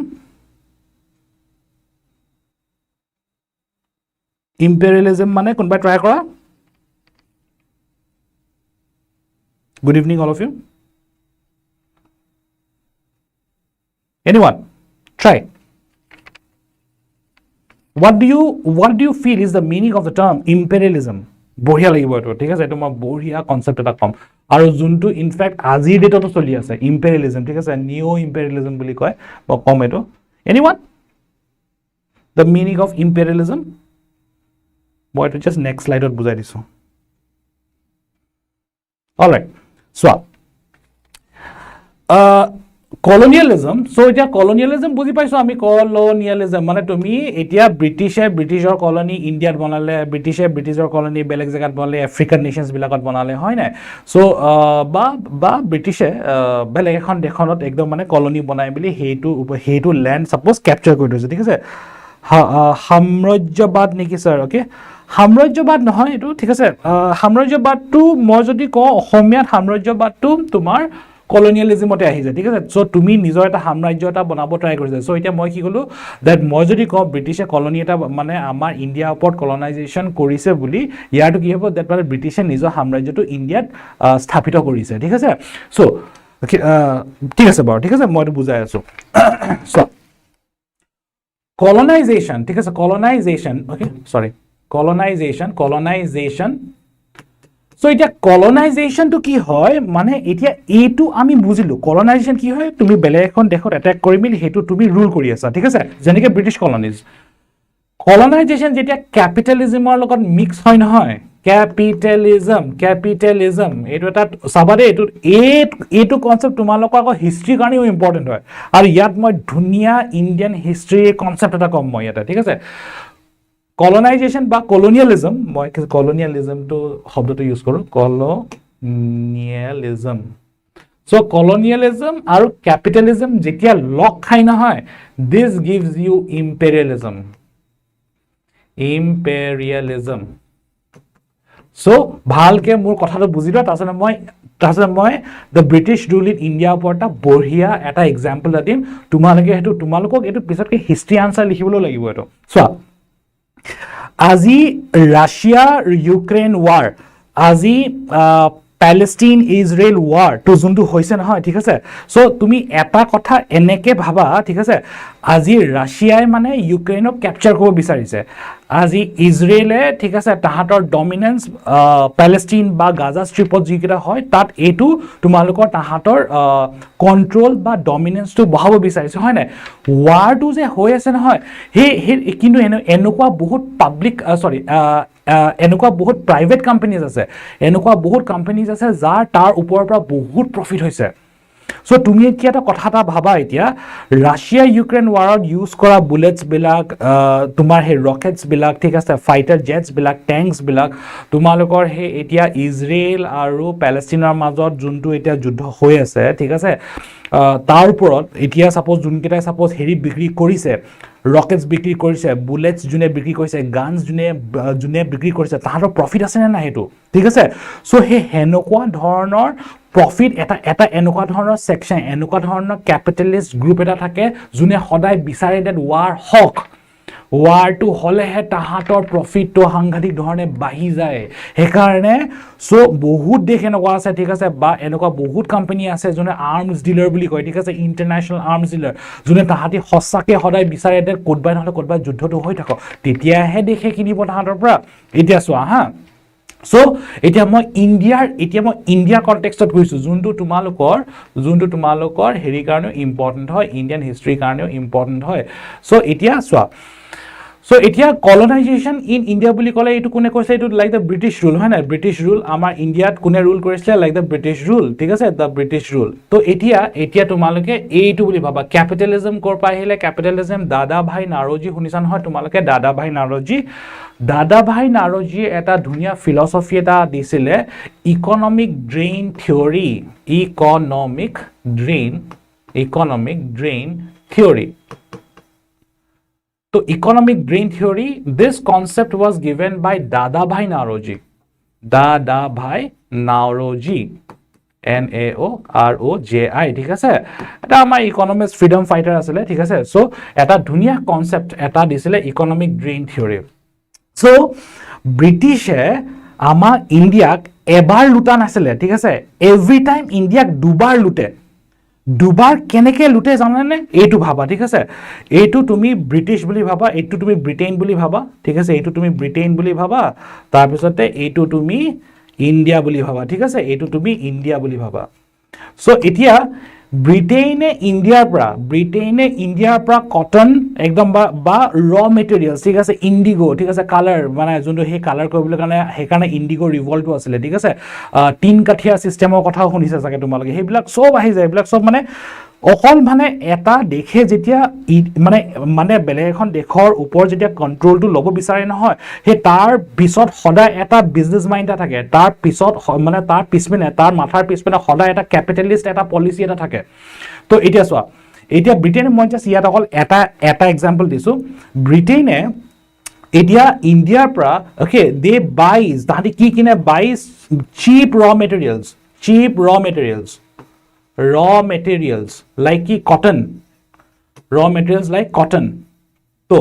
মানে কোনবাই ট্ৰাই কৰা good evening all of you anyone try what do you feel is the meaning of the term imperialism বঢ়িয়া লাগিব এটো ঠিক আছে এটো মই বঢ়িয়া কনসেপ্ট এটা কম আৰু যোনটো ইনফ্যাক্ট আজিৰ ডেটতো চলি আছে ইম্পেৰিয়েলিজম ঠিক আছে নিও ইম্পেৰিয়েলিজম বুলি কয় বা কম এটো anyone the meaning of imperialism মই এটো জাস্ট নেক্সট স্লাইডত বুজাই দিছো অলৰাইট সো colonialism so এতিয়া colonialism বুজি পাইছো আমি colonialism মানে তুমি এতিয়া ব্ৰিটিছৰ কলনি ইণ্ডিয়াত বনালে ব্ৰিটিছৰ কলনি বেলেগ জায়গাত বনালে আফ্ৰিকান নেশনস বিলাকত বনালে হয় না সো বা ব্ৰিটিছে বেলেগ এখন দেশনত একদম মানে কলনি বনাই বুলি হেইটো ল্যান্ড সাপোজ ক্যাপচাৰ কৰি দিছে ঠিক আছে সাম্ৰাজ্যবাদ নেকি স্যাৰ ওকে সাম্ৰাজ্যবাদ নহয় এটো ঠিক আছে সাম্ৰাজ্যবাদটো মই যদি কওঁ অসমীয়াত সাম্ৰাজ্যবাদটো তোমাৰ colonialismতে আহি যায় ঠিক আছে সো তুমি নিজৰ এটা সাম্ৰাজ্য এটা বনাব ট্ৰাই কৰিছা সো এতিয়া মই কি কলো দ্যাট মই যদি কওঁ ব্ৰিটিছে কলনি এটা মানে আমাৰ ইণ্ডিয়া ওপৰত কলনাইজেশ্যন কৰিছে বুলি ইয়াৰটো কি হ'ব দ্যাট মানে ব্ৰিটিছে নিজৰ সাম্ৰাজ্যটো ইণ্ডিয়াত স্থাপিত কৰিছে ঠিক আছে সো ঠিক আছে বাৰু ঠিক আছে মই এটা বুজাই আছো সো colonization ঠিক আছে colonization okay sorry colonization so এটা colonization to কি হয় মানে এতিয়া এটো আমি বুজিলো colonization কি হয় তুমি বেলেগ এখন দেশত অ্যাটাক কৰি মিলি হেতু তুমি ৰুল কৰি আছা ঠিক আছে যেনেকে ব্ৰিটিছ কলনিজ colonization যেতিয়া ক্যাপিটালিজমৰ লগত মিক্স হয় নহয় ক্যাপিটালিজম এটো এটা সাবাদে এটো কনসেপ্ট তোমালোকৰ আকৌ হিষ্ট্ৰী কাৰণেও ইম্পৰ্টেন্ট হয় আৰু ইয়াত মই ধুনিয়া ইণ্ডিয়ান হিষ্ট্ৰী কনসেপ্ট এটা কম মই এটা ঠিক আছে colonization বা colonialism মই colonialism to শব্দটো ইউজ কৰো colonialism so colonialism আৰু capitalism যেতিয়া লক খাই না হয় this gives you imperialism so ভালকে মোৰ কথাটো বুজিবা তাছনে মই the british rule in india ওপৰটা বঢ়িয়া এটা এক্সাম্পল দিম তোমালোকক এটো পিছতকে হিষ্ট্ৰী আনসাৰ লিখিবলৈ লাগিব এটো সো আজি ৰাছিয়া ইউক্ৰেইন ওয়াৰ আজি প্যালেষ্টাইন ইজৰাইল ৱাৰ তো যোনটো হৈছে নহয় ঠিক আছে সো তুমি এটা কথা এনেকে ভাবা ঠিক আছে আজি ৰাছিয়াই মানে ইউক্ৰেইনক ক্যাপচাৰ কৰিব বিচাৰিছে আজি ইজৰাইলে ঠিক আছে তাহাতৰ ডমিনেন্স প্যালেষ্টাইন বা গাজা স্ট্ৰিপত যিকিটা হয় তাত এটো তোমালোকৰ তাহাতৰ কন্ট্ৰোল বা ডমিনেন্সটো বহাব বিচাৰিছে হয় না ৱাৰটো যে হৈ আছে নহয় হে কিন্তু এনেকুৱা বহুত পাব্লিক সৰি এনেকুৱা বহুত প্ৰাইভেট কোম্পানীজ আছে এনেকুৱা বহুত কোম্পানীজ আছে যাৰ তাৰ ওপৰৰ পৰা বহুত প্ৰফিট হৈছে সো তুমি এতিয়া এটা কথা এটা ভাবা এতিয়া ৰাছিয়া ইউক্ৰেইন ৱাৰত ইউজ কৰা বুলেটস বিলাক তোমাৰ হে ৰকেটস বিলাক ঠিক আছে ফাইটাৰ জেটস বিলাক ট্যাঙ্কস বিলাক তোমালোকৰ হে এতিয়া ইজৰাইল আৰু প্যালেষ্টাইনৰ মাজত যোনটো এতিয়া যুদ্ধ হৈ আছে ঠিক আছে তাৰ ওপৰত এতিয়া সাপোজ যোনকেইটা সাপোজ হেৰি বিক্ৰী কৰিছে ৰকেটস বিক্ৰী কৰিছে বুলেটস জুনে বিক্ৰী কৰিছে গানস জুনে বিক্ৰী কৰিছে তাহাতৰ প্ৰফিট আছে না হেতু ঠিক আছে সো হে হেনকুৱা ধৰণৰ প্ৰফিট এটা এনেকুৱা ধৰণৰ সেকশন এনেকুৱা ধৰণৰ ক্যাপিটালিষ্ট গ্ৰুপ এটা থাকে জুনে সদায় বিচাৰে দেট ৱাৰ হক ৱাৰটো হলেহে তাহাতৰ প্ৰফিটটো সাংঘাতিক ধৰণে বাঢ়ি যায় হেকাৰণে সো বহুত দেশ এনেকুৱা আছে ঠিক আছে বা এনেকুৱা বহুত কোম্পানী আছে জুনে আৰ্মস ডিলাৰ বুলি কয় ঠিক আছে ইন্টাৰনেশ্যনেল আৰ্মস ডিলাৰ জুনে তাহাতি হসাকে সদায় বিচাৰে দেট কোডবাই নহলে কোডবাই যুদ্ধটো হৈ থাকক তেতিয়াহে দেশে কিনিব তাহাতৰ পৰা এতিয়া চোৱা হা সো এতিয়া মই ইন্ডিয়া কনটেক্সটত কৈছো যোনটো তোমালোকৰ হেৰি কাৰণে ইম্পৰ্টেন্ট হয় ইন্ডিয়ান হিষ্ট্ৰি কাৰণে ইম্পৰ্টেন্ট হয় সো এতিয়া চোৱা সো এতিয়া কলোনাইজেশন ইন ইন্ডিয়া বুলি কলে এটো কোনে কৈছে এটো লাইক দা ব্রিটিশ রুল হয় না ব্রিটিশ রুল আমাৰ ইন্ডিয়াত কোনে ৰুল কৰিছিল লাইক দা ব্ৰিটিশ ৰুল ঠিক আছে দা ব্ৰিটিশ ৰুল তো এতিয়া তোমালোকে এইটো বুলি ভাবা ক্যাপিটালিজম কৰ পাইলে ক্যাপিটালিজম দাদা ভাই নাৰোজি শুনিছান হয় তোমালোকে দাদা ভাই নাৰোজি এটা ধুনিয়া ফিলসফি এটা দিছিলে economic drain theory economic drain theory So economic drain theory, this concept was given by Dadabhai Naoroji. NAOROGI ঠিক আছে এটা আমাৰ ইকোনমিক্স ফ্রিডম ফাইটার আছে ঠিক আছে সো এটা ধুনিয়া কনসেপ্ট এটা দিছিলে ইকোনমিক ড্ৰেইন থিওৰি সো ব্ৰিটিশে আমাৰ ইন্ডিয়াক এবাৰ লুটা নাছিলে ঠিক আছে এভৰি টাইম ইন্ডিয়াক দুবাৰ লুটে দুবাৰ কেনেকে লুটে জানানে এইটো ভাবা ঠিক আছে এইটো তুমি ব্রিটিশ বুলি ভাবা এইটো তুমি ব্রিটেইন বুলি ভাবা ঠিক আছে এইটো তুমি ব্রিটেইন বুলি ভাবা তাৰ পিছতে এইটো তুমি ইন্ডিয়া বুলি ভাবা ঠিক আছে এইটো তুমি ইন্ডিয়া বুলি ভাবা সো এতিয়া ব্রিটেইনে ইন্ডিয়াৰ পৰা কটন একদম বা ৰ মেটেৰিয়েলস ঠিক আছে ইন্ডিগো ঠিক আছে কালাৰ মানে যোনটো হে কালাৰ কৰিবলৈ কাৰণে ইন্ডিগো ৰিভল্টটো আছিল ঠিক আছে তিন কাঠিয়া সিস্টেমৰ কথা শুনিছে চাগে তোমালোকে হেবিলাক সব আহি যায় হেবিলাক সব মানে অকল মানে এটা দেখে যেতিয়া মানে বেলেগ এখন দেশৰ ওপৰ যেতিয়া কন্ট্ৰোলটো ল'ব বিচাৰে নহয় হে তাৰ পিছত সদায় এটা বিজনেস মাইন্ড থাকে তাৰ পিছত মানে তাৰ পিছপিনে তাৰ মাথাৰ পিছপিনে সদায় এটা ক্যাপিটালিষ্ট এটা পলিসি এটা থাকে তো এতিয়া চোৱা এতিয়া ব্ৰিটেইনে মই জাস্ট ইয়াত অকল এটা এক্সাম্পল দিছো ব্ৰিটেইনে এতিয়া ইন্ডিয়াৰ পৰা ওকে দে বাইজ তাহাঁতি কি কিনে বাইজ cheap raw materials like cotton তো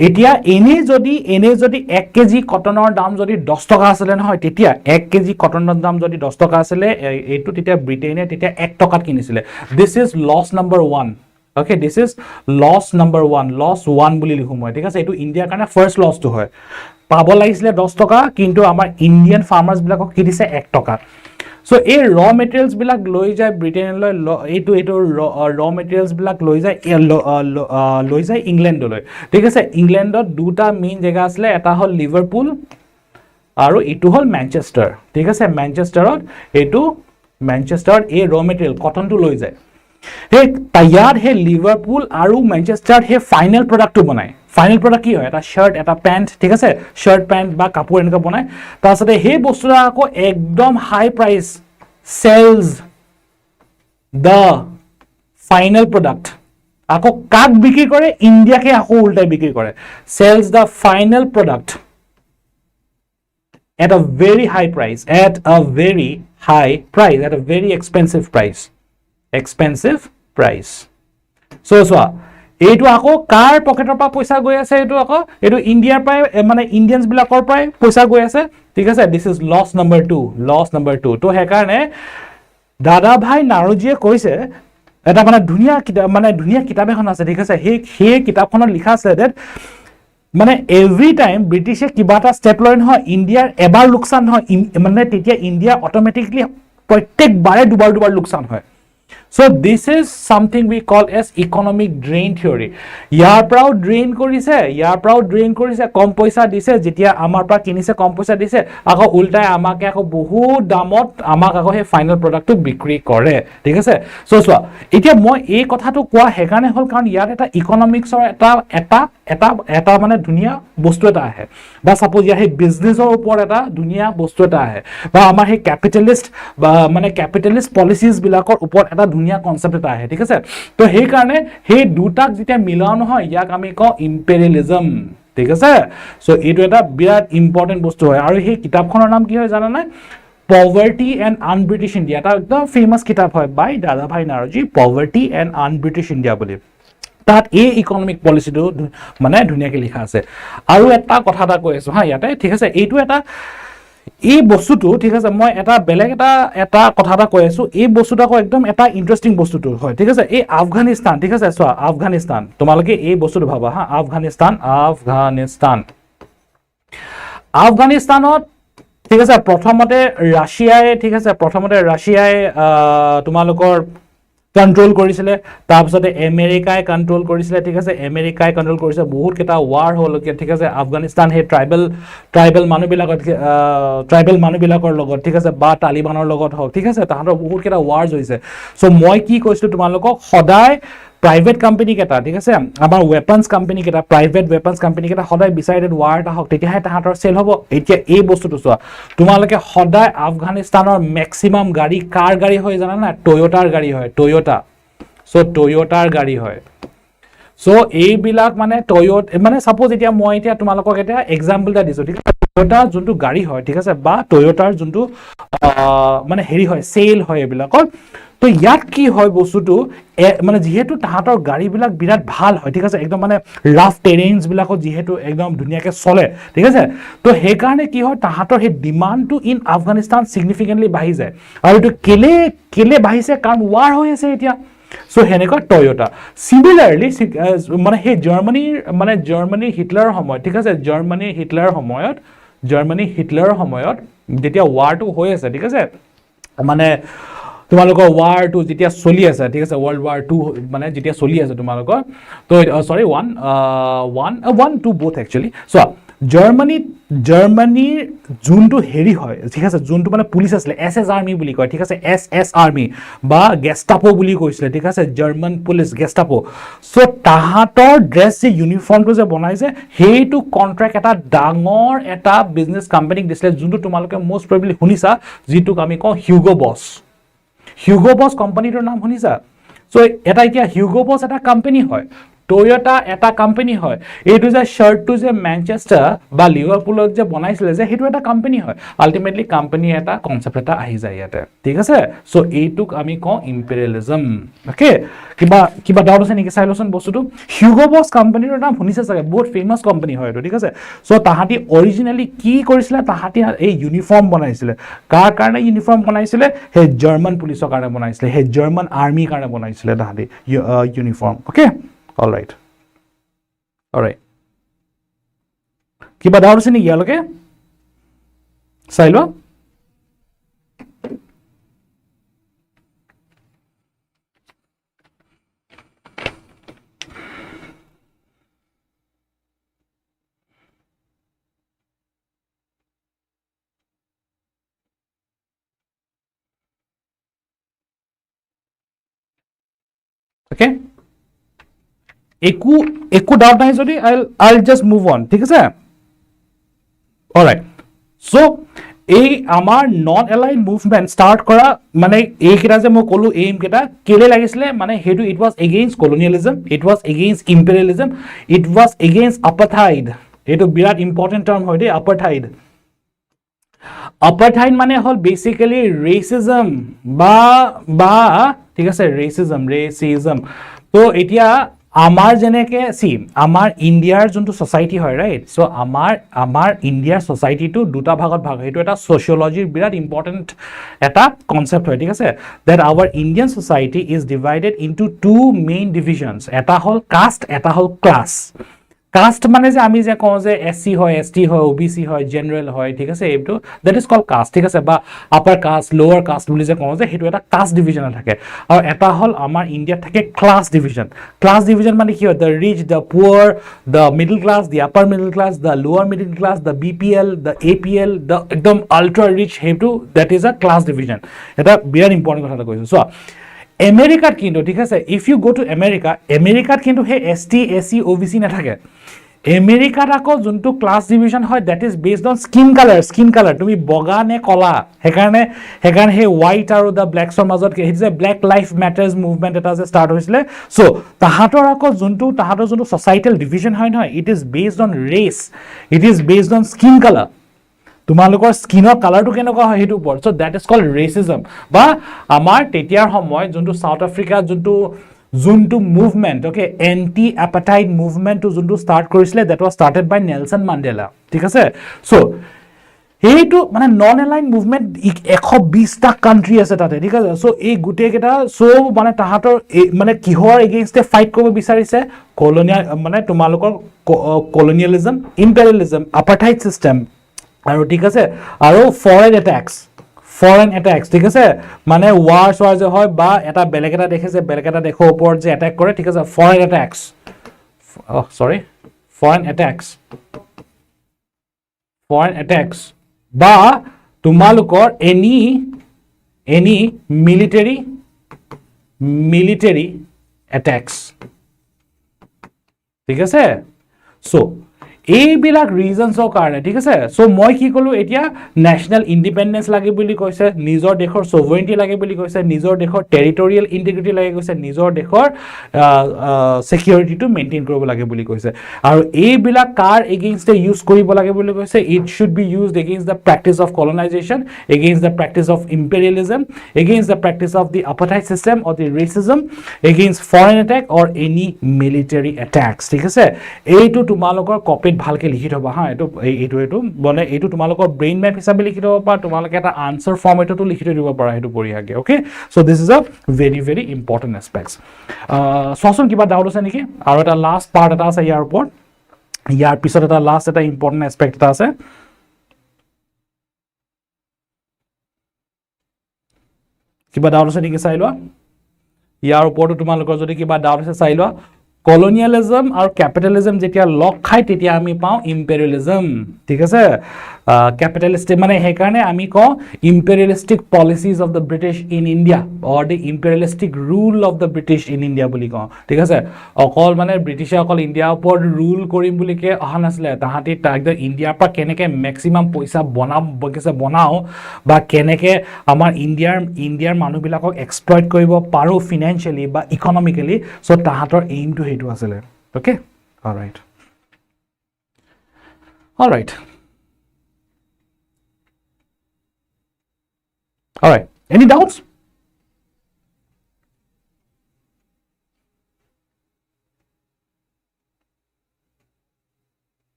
এতিয়া এনে যদি 1 কেজি কটনৰ দাম যদি 10 টকা আছিল নহয় তেতিয়া 1 কেজি কটনৰ দাম যদি 10 টকা আছিল এইটো তেতিয়া ব্ৰিটেইনে তেতিয়া 1 টকাত কিনিছিলে this is loss number 1 okay this is loss number 1 loss 1 বুলি লিখো মই ঠিক আছে এইটো ইন্ডিয়াৰ কাৰণে ফাৰ্স্ট লস টো হয় পাব লাগিছিলে 10 টকা কিন্তু আমাৰ ইন্ডিয়ান ফাৰ্মাৰ্স বিলাকক কি দিছে 1 টকা সো এই ৰ মেটেৰিয়েলস বিলাক লৈ যায় ব্ৰিটেইনলৈ এইটো ৰ মেটেৰিয়েলস বিলাক লৈ যায় ইংল্যান্ডলৈ ঠিক আছে ইংল্যান্ডত দুটা মেইন জায়গা আছিল এটা হল লিভাৰপুল আৰু ইটো হল ম্যানচেষ্টাৰ ঠিক আছে ম্যানচেষ্টাৰত এই ৰ মেটেৰিয়েল কটনটো লৈ যায় হে তৈয়াৰ হে লিভাৰপুল আৰু ম্যানচেষ্টাৰ হে ফাইনাল প্ৰডাক্টটো বনায় ফাইনাল প্ৰডাক্ট কি হয় এটা শাৰ্ট এটা প্যান্ট ঠিক আছে শাৰ্ট প্যান্ট বা কাপোৰ এনেকা বনায় তাৰছতে হে বস্তুটা আকৌ একদম high price sells the final product আকৌ কাক বিক্ৰী কৰে ইন্ডিয়াকে আকৌ উল্টাই বিক্ৰী কৰে sells the final product at a very high price at a very expensive price so এইটো আকৌ কাৰ পকেটৰ পৰা পইচা গৈ আছে এইটো ইন্ডিয়াৰ পৰা মানে ইন্ডিয়ানস বিলাকৰ পৰা পইচা গৈ আছে ঠিক আছে দিস ইজ লছ নাম্বাৰ 2 তো হেকাৰণে দাদাভাই নাৰোজীয়ে কৈছে এটা মানে ধুনীয়া কিতাপ এখন আছে ঠিক আছে সেই কিতাপখনত লিখা আছে যে মানে এভৰি টাইম ব্ৰিটিছে কিবা এটা ষ্টেপ লয় নহয় ইণ্ডিয়াৰ এবাৰ লোকচান হয় মানে তেতিয়া ইণ্ডিয়া অটোমেটিকলি প্ৰত্যেকবাৰে দুবাৰ লোকচান হয় So this is something we call as economic drain theory. ইয়াৰ পৰাও ড্ৰেইন কৰিছে কম পইচা দিছে যেতিয়া আমাৰ পৰা কিনিছে কম পইচা দিছে আকৌ উল্টাই আমাকে আকৌ বহুত দামত আমাক আকৌ সেই ফাইনাল প্ৰডাক্টটো বিক্ৰী কৰে ঠিক আছে সো চোৱা এতিয়া মই এই কথাটো কোৱা হেকাৰণে হল কাৰণ ইয়াত এটা ইকনমিক্সৰ এটা মানে ধুনীয়া বস্তু এটা আহে বা সাপোজ ইয়াৰ সেই বিজনেছৰ ওপৰত এটা ধুনীয়া বস্তু এটা আহে বা আমাৰ সেই ক্যাপিটালিষ্ট পলিচিজ বিলাকৰ ওপৰত এটা ধুনীয়া কনসেপ্ট এটা আহে ঠিক আছে তো সেই কাৰণে সেই দুটাক যেতিয়া মিলাও নহয় ইয়াক আমি কওঁ ইম্পেৰিয়েলিজম ঠিক আছে সো এইটো এটা বিৰাট ইম্পৰ্টেন্ট বস্তু হয় আৰু সেই কিতাপখনৰ নাম কি হয় জানা নাই Poverty and Un-British India এটা একদম ফেমাস কিতাপ হয় বাই দাদাভাই নাৰোজী Poverty and Un-British India বুলি তাত এই ইকনমিক পলিচিটো মানে ধুনীয়াকৈ লিখা আছে আৰু এটা কথা এটা কৈ আছো হা ইয়াতে ঠিক আছে এইটো এটা এই বস্তুটো ঠিক আছে মই এটা বেলেগ এটা কথা এটা কৈ আছো এই বস্তুটো আকৌ একদম এটা ইন্টাৰেষ্টিং বস্তুটো হয় ঠিক আছে এই আফগানিস্তান ঠিক আছে চোৱা আফগানিস্তান তোমালোকে এই বস্তুটো ভাবা হা আফগানিস্তানত ঠিক আছে প্ৰথমতে ৰাছিয়াই তোমালোকৰ কন্ট্ৰোল কৰিছিলে তাৰপিছতে আমেৰিকাই কন্ট্ৰোল কৰিছিলে ঠিক আছে আমেৰিকাই কন্ট্ৰোল কৰিছে বহুত কেটা ওয়াৰ হল ঠিক আছে আফগানিস্তান হে ট্ৰাইবেল মানুহবিলাকৰ লগত ঠিক আছে বা তালিবানৰ লগত হক ঠিক আছে তাহাঁতৰ বহুত কেটা ওয়াৰ্স হৈছে সো মই কি কৈছিলো তোমালোকক সদায় প্ৰাইভেট কোম্পানী কেটা ঠিক আছে আমাৰ ওয়েপন্স কোম্পানী কেটা প্ৰাইভেট ওয়েপন্স কোম্পানী কেটা সদায় ডিসাইডেড ওয়াৰ এটা হক তেতিয়াহে তাহাঁতৰ সেল হ'ব এতিয়া এই বস্তুটো চোৱা তোমালোকে সদায় আফগানিস্তানৰ ম্যাক্সিমাম গাড়ী কাৰ গাড়ী হয় জানা না টয়োটাৰ গাড়ী হয় টয়োটাৰ গাড়ী হয় সো এইবিলাক মানে মানে সাপোজ এতিয়া মই এতিয়া তোমালোকক এটা এক্সাম্পল এটা দিছো ঠিক আছে টয়োটা যোনটো গাড়ী হয় ঠিক আছে বা টয়োটাৰ যোনটো মানে হেৰি হয় সেল হয় এইবিলাকৰ তো ইয়াত কি হয় বস্তুটো মানে যেহেতু তাহাঁতৰ গাড়ীবিলাক বিৰাট ভাল হয় ঠিক আছে একদম মানে ৰাফ টেৰেইনছ বিলাকত যেহেতু একদম ধুনীয়াকৈ চলে ঠিক আছে তো সেই কাৰণে কি হয় তাহাঁতৰ সেই ডিমান্ডটো ইন আফগানিস্তান সিগনিফিকেন্টলি বাঢ়ি যায় আৰু এইটো কেলে বাঢ়িছে কাৰণ ওয়াৰ হৈ আছে এতিয়া সো হেনেকা টয়োটা সিমিলাৰলি মানে সেই জাৰ্মানী হিটলাৰৰ সময়ত ঠিক আছে জাৰ্মানী হিটলাৰৰ সময়ত যেতিয়া ওয়াৰটো হৈ আছে ঠিক আছে মানে তোমালোকৰ ওয়াৰ টু যেতিয়া চলি আছে ঠিক আছে ওয়াৰ্ল্ড ওয়াৰ 2 মানে যেতিয়া চলি আছে তোমালোকৰ তো সৰি 1 2 both actually সো জাৰ্মানীৰ যোনটো হেৰি হয় ঠিক আছে যোনটো মানে পুলিচ আছিলে এসএস আৰ্মি বুলি কয় ঠিক আছে এসএস আৰ্মি বা গেষ্টাপো বুলি কৈছিলে ঠিক আছে জাৰ্মান পুলিচ গেষ্টাপো সো তাহাঁতৰ ড্ৰেছ যে ইউনিফৰ্মটো যে বনাইছে সেইটো কন্ট্ৰাক্ট এটা ডাঙৰ এটা বিজনেছ কোম্পানীক দিছিলে যোনটো তোমালোকে মোষ্ট প্ৰবেবলি শুনিছা যিটোক আমি কওঁ হিউগো বস কোম্পানীটোৰ নাম শুনিছা সো এটা এতিয়া হিউগো বস এটা কোম্পানী হয় টয়োটা এটা কোম্পানী হয় এইটো যে শাৰ্টটো যে ম্যানচেষ্টাৰ বা লিভাৰপুলত যে বনাইছিলে যে সেইটো এটা কোম্পানী হয় আলটিমেটলি কোম্পানী এটা কনসেপ্ট এটা আহি যায় ইয়াতে ঠিক আছে সো এইটোক আমি কওঁ ইম্পেৰিয়েলিজম ওকে কিবা ডাউট আছে নেকি চাই লচোন বস্তুটো হিউগো বস কোম্পানীৰ নাম শুনিছে চাগে বহুত ফেমাস কোম্পানী হয় এইটো ঠিক আছে সো তাহাঁতি অৰিজিনালি কি কৰিছিলে তাহাঁতি এই ইউনিফৰ্ম বনাইছিলে কাৰ কাৰণে ইউনিফৰ্ম বনাইছিলে হে জাৰ্মান পুলিচৰ কাৰণে বনাইছিলে হে জাৰ্মান আৰ্মিৰ কাৰণে বনাইছিলে তাহাঁতি ইউনিফৰ্ম ওকে All right. কিবা ডাউট আছে নেকি ইয়ালৈকে চাই লোৱা okay একো ডাউট নাই যদি I'll just move on ঠিক আছে অলৰাইট সো এই আমাৰ নন এলাইন মুভমেন্ট স্টাৰ্ট কৰা মানে এই কেটা যে মই কলো এইম কেটা কেলে লাগিছিলে মানে হেতু it was against colonialism it was against imperialism it was against apartheid এটো বিৰাট ইম্পৰ্টেন্ট টাৰ্ম হয় দে আপাৰথাইড মানে হল বেসিক্যালি ৰেচিজম বা ঠিক আছে ৰেচিজম তো এতিয়া আমাৰ যেনেকে সি আমাৰ ইণ্ডিয়াৰ যোনটো সোসাইটি হয় ৰাইট সো আমাৰ ইণ্ডিয়াৰ সোসাইটিটো দুটা ভাগত ভাগ হয় এটো এটা সোশিয়োলজিৰ বিৰাট ইম্পৰ্টেন্ট এটা কনসেপ্ট হয় ঠিক আছে that our Indian society is divided into two main divisions এটা হল কাস্ট এটা হল ক্লাস কাস্ট মানে যে আমি যে কওঁ যে এসসি হয় এসটি হয় ওবিসি হয় জেনারেল হয় ঠিক আছে এইটো দ্যাট ইজ কল্ড কাস্ট ঠিক আছে বা আপার কাস্ট লোয়ার কাস্ট বুলি যে কওঁ যে হেতু এটা কাস্ট ডিভিজন থাকে আৰু এটা হল আমাৰ ইন্ডিয়াত থাকে ক্লাস ডিভিজন মানে কি হয় the rich the poor the middle class the upper middle class the lower middle class the BPL the APL the একদম ultra rich হেতু that is a class division এটা বিৰাট ইম্পৰ্টেন্ট কথা এটা কৈছো সো আমেৰিকাত কিন্তু ঠিক আছে ইফ ইউ গো টু আমেৰিকাত কিন্তু হে এসটি এসসি ওবিসি নাথাকে আমেৰিকাত আকো যোনটো ক্লাস ডিভিজন হয় that is based on skin colour তুমি বগা নে কলা হেকাৰণে হে হোয়াইট আৰু দা ব্ল্যাকছৰ মাজত হিজ এ ব্ল্যাক লাইফ ম্যাটাৰ্স মুভমেন্ট এটা যে স্টাৰ্ট হৈছিলে সো তাহাতৰ আকো যোনটো সোসাইটাল ডিভিজন হয় নহয় it is based on race it is based on skin colour তোমালোকৰ স্কিনৰ কালাৰটো কেনেকুৱা হয় হেতু ওপৰত so that is called racism বা আমাৰ তেতিয়াৰ সময় যোনটো সাউথ আফ্ৰিকা যোনটো movement okay anti apartheid movement to যোনটো স্টাৰ্ট কৰিছিলে that was started by Nelson Mandela ঠিক আছে সো এইটো মানে নন এলাইন মুভমেন্ট 120 টা কান্ট্রি আছে তাতে ঠিক আছে সো এই গুটে কেটা সো মানে তাহাতৰ মানে কিহৰ এগেইনষ্টে ফাইট কৰিব বিচাৰিছে কলোনিয়াল মানে তোমালোকৰ কলোনিয়ালিজম ইম্পেৰিয়ালিজম এপাটাইড সিস্টেম আৰু ঠিক আছে আৰু ফৰেন অ্যাটাক্স ঠিক আছে মানে ওয়াৰ যে হয় বা এটা বেলেগ এটা দেখেছে বেলেগ এটা দেশৰ ওপৰত যে অ্যাটাক কৰে ঠিক আছে ফৰেন অ্যাটাক্স বা তোমালোকৰ এনি মিলিটাৰি অ্যাটাক্স ঠিক আছে সো এইবিলাক ৰিজনছৰ কাৰণে ঠিক আছে সো মই কি কলো এতিয়া ন্যাশনাল ইন্ডিপেন্ডেন্স লাগে বুলি কৈছে নিজৰ দেশৰ সভৰেনিটি লাগে বুলি কৈছে নিজৰ দেশৰ টেৰিটৰিয়েল ইন্টিগ্ৰিটি লাগে কৈছে নিজৰ দেশৰ সিকিউৰিটিটো মেইনটেইন কৰিব লাগে বুলি কৈছে আৰু এইবিলাক কাৰ এগেইনষ্টে ইউজ কৰিব লাগে বুলি কৈছে it should be used against the practice of colonization against the practice of imperialism against the practice of the apartheid system or the racism against foreign attack or any military attacks ঠিক আছে এইটো তোমালোকৰ copy ভালকে লিখি থবা হা এটো মানে এটো তোমালোকৰ ব্ৰেইন ম্যাপ হিচাপে লিখি থবা বা তোমালোকে এটা আনসাৰ ফৰ্মেটটো লিখি দিব পাৰা হেতু পঢ়িয়াকে okay so this is a very important aspects সসন কিবা ডাউট আছে নেকি আৰু এটা লাষ্ট পাৰ্ট এটা আছে ইয়াৰ ওপৰত ইয়াৰ পিছত এটা লাষ্ট এটা ইম্পৰ্টেন্ট এসপেক্ট এটা আছে কিবা ডাউট আছে নেকি চাই লোৱা ইয়াৰ ওপৰতো তোমালোকৰ যদি কিবা ডাউট আছে চাই লোৱা colonialism और capitalism যেতিয়া লগ খাই তেতিয়া আমি পাও imperialism ঠিক আছে capitalistic মানে হে কাৰণে আমি কও imperialistic policies of the British in India or the imperialistic rule of the British in India বুলি কও ঠিক আছে অকল মানে ব্ৰিটিছে অকল ইন্ডিয়া ওপৰত ৰুল কৰিম বুলি কে অহা নাছিলে তাহাতি একদম ইন্ডিয়াৰ পৰা কেনেকে ম্যাক্সিমাম পইচা বনাও বা কেনেকে আমাৰ ইন্ডিয়াৰ মানুহবিলাকক এক্সপ্লইট কৰিব পাৰো ফাইনান্সিয়ালি বা ইকনমিক্যালি সো তাহাতৰ এইমটো হেতু আছিলে okay alright all right any doubts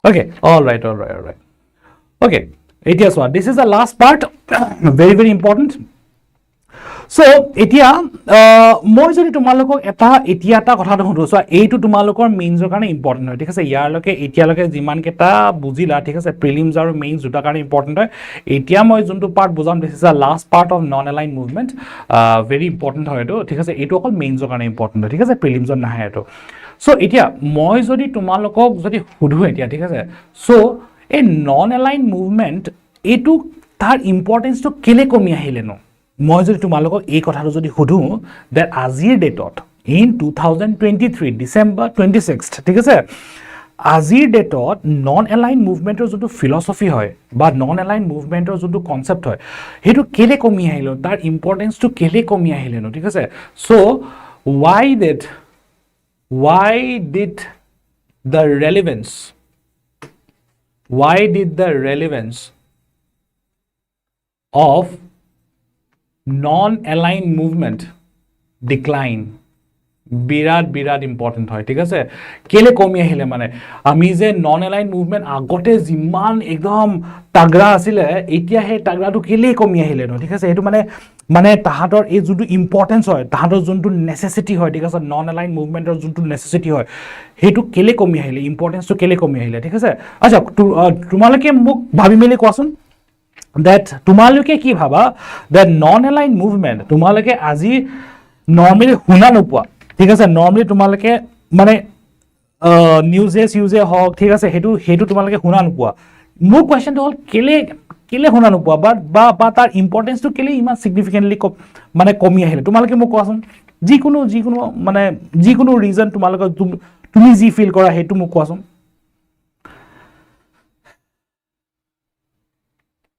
okay all right okay Etiya so this is the last part very important so এতিয়া মই যদি তোমালোকক এতিয়া কথা দেখো সো এইটো তোমালোকৰ মেইনছৰ কাৰণে ইম্পৰ্টেন্ট হয় ঠিক আছে ইয়াৰলৈকে এতিয়ালৈকে যিমান কেটা বুজিলা ঠিক আছে প্ৰিলিমছ আৰু মেইনছ দুটা কাৰণে ইম্পৰ্টেন্ট হয় এতিয়া মই যোনটো পাৰ্ট বুজাম this is a last part of non aligned movement very important হয় এটো ঠিক আছে এইটো অকল মেইনছৰ কাৰণে ইম্পৰ্টেন্ট হয় ঠিক আছে প্ৰিলিমছত নাহে এটো সো এতিয়া মই যদি তোমালোকক যদি সুধু এতিয়া ঠিক আছে সো এ নন এলাইন মুভমেন্ট এটো তাৰ ইম্পৰ্টেন্সটো কেলে কমি আহিলে ন মই যদি তোমালোকক এই কথাটো যদি সুধু দ্যাট আজিৰ ডেটত ইন 2023 ডিসেম্বৰ 26 ঠিক আছে আজিৰ ডেটত নন এলাইন মুভমেন্টৰ যোনটো ফিলসফি হয় বা নন এলাইন মুভমেন্টৰ যোনটো কনসেপ্ট হয় হেতু কেলে কমি আহিল তাৰ ইম্পৰ্টেন্সটো কেলে কমি আহিল ন ঠিক আছে so why did the relevance of non-aligned movement decline Virat important হয় ঠিক আছে কেলে কমি আহিলে মানে আমি যে নন এলাইন মুভমেন্ট আগতে যিমান একদম তাগৰা আছিল এতিয়া হে তাগৰাটো কেলে কমি আহিলে ন ঠিক আছে এটো মানে তাহাতৰ এই যোনটো ইম্পৰ্টেন্স হয় তাহাতৰ যোনটো নেসেসিটি হয় ঠিক আছে নন এলাইন মুভমেন্টৰ যোনটো নেসেসিটি হয় হেতু কেলে কমি আহিলে ইম্পৰ্টেন্সটো কেলে কমি আহিলে ঠিক আছে আচ্ছা তোমালোকে মোক ভাবি মেলি কোৱাচোন that তোমালোকে কি ভাবা that non aligned movement তোমালোকে আজি normally শুনা নোপোৱা ঠিক আছে normally তোমালোকে মানে নিউজে হক ঠিক আছে হেতু তোমালোকে শুনা নোপোৱা মোৰ কোৱেশ্চনটো হল কেলে শুনা নোপোৱা বা তাৰ ইম্পৰ্টেন্সটো কেলে ইমান সিগনিফিকেন্টলি মানে কমি আহিলে তোমালোকে মোক কোৱাচোন যিকোনো মানে যিকোনো ৰিজন তোমালোকে তুমি যি ফিল কৰা হেতু মোক কোৱাচোন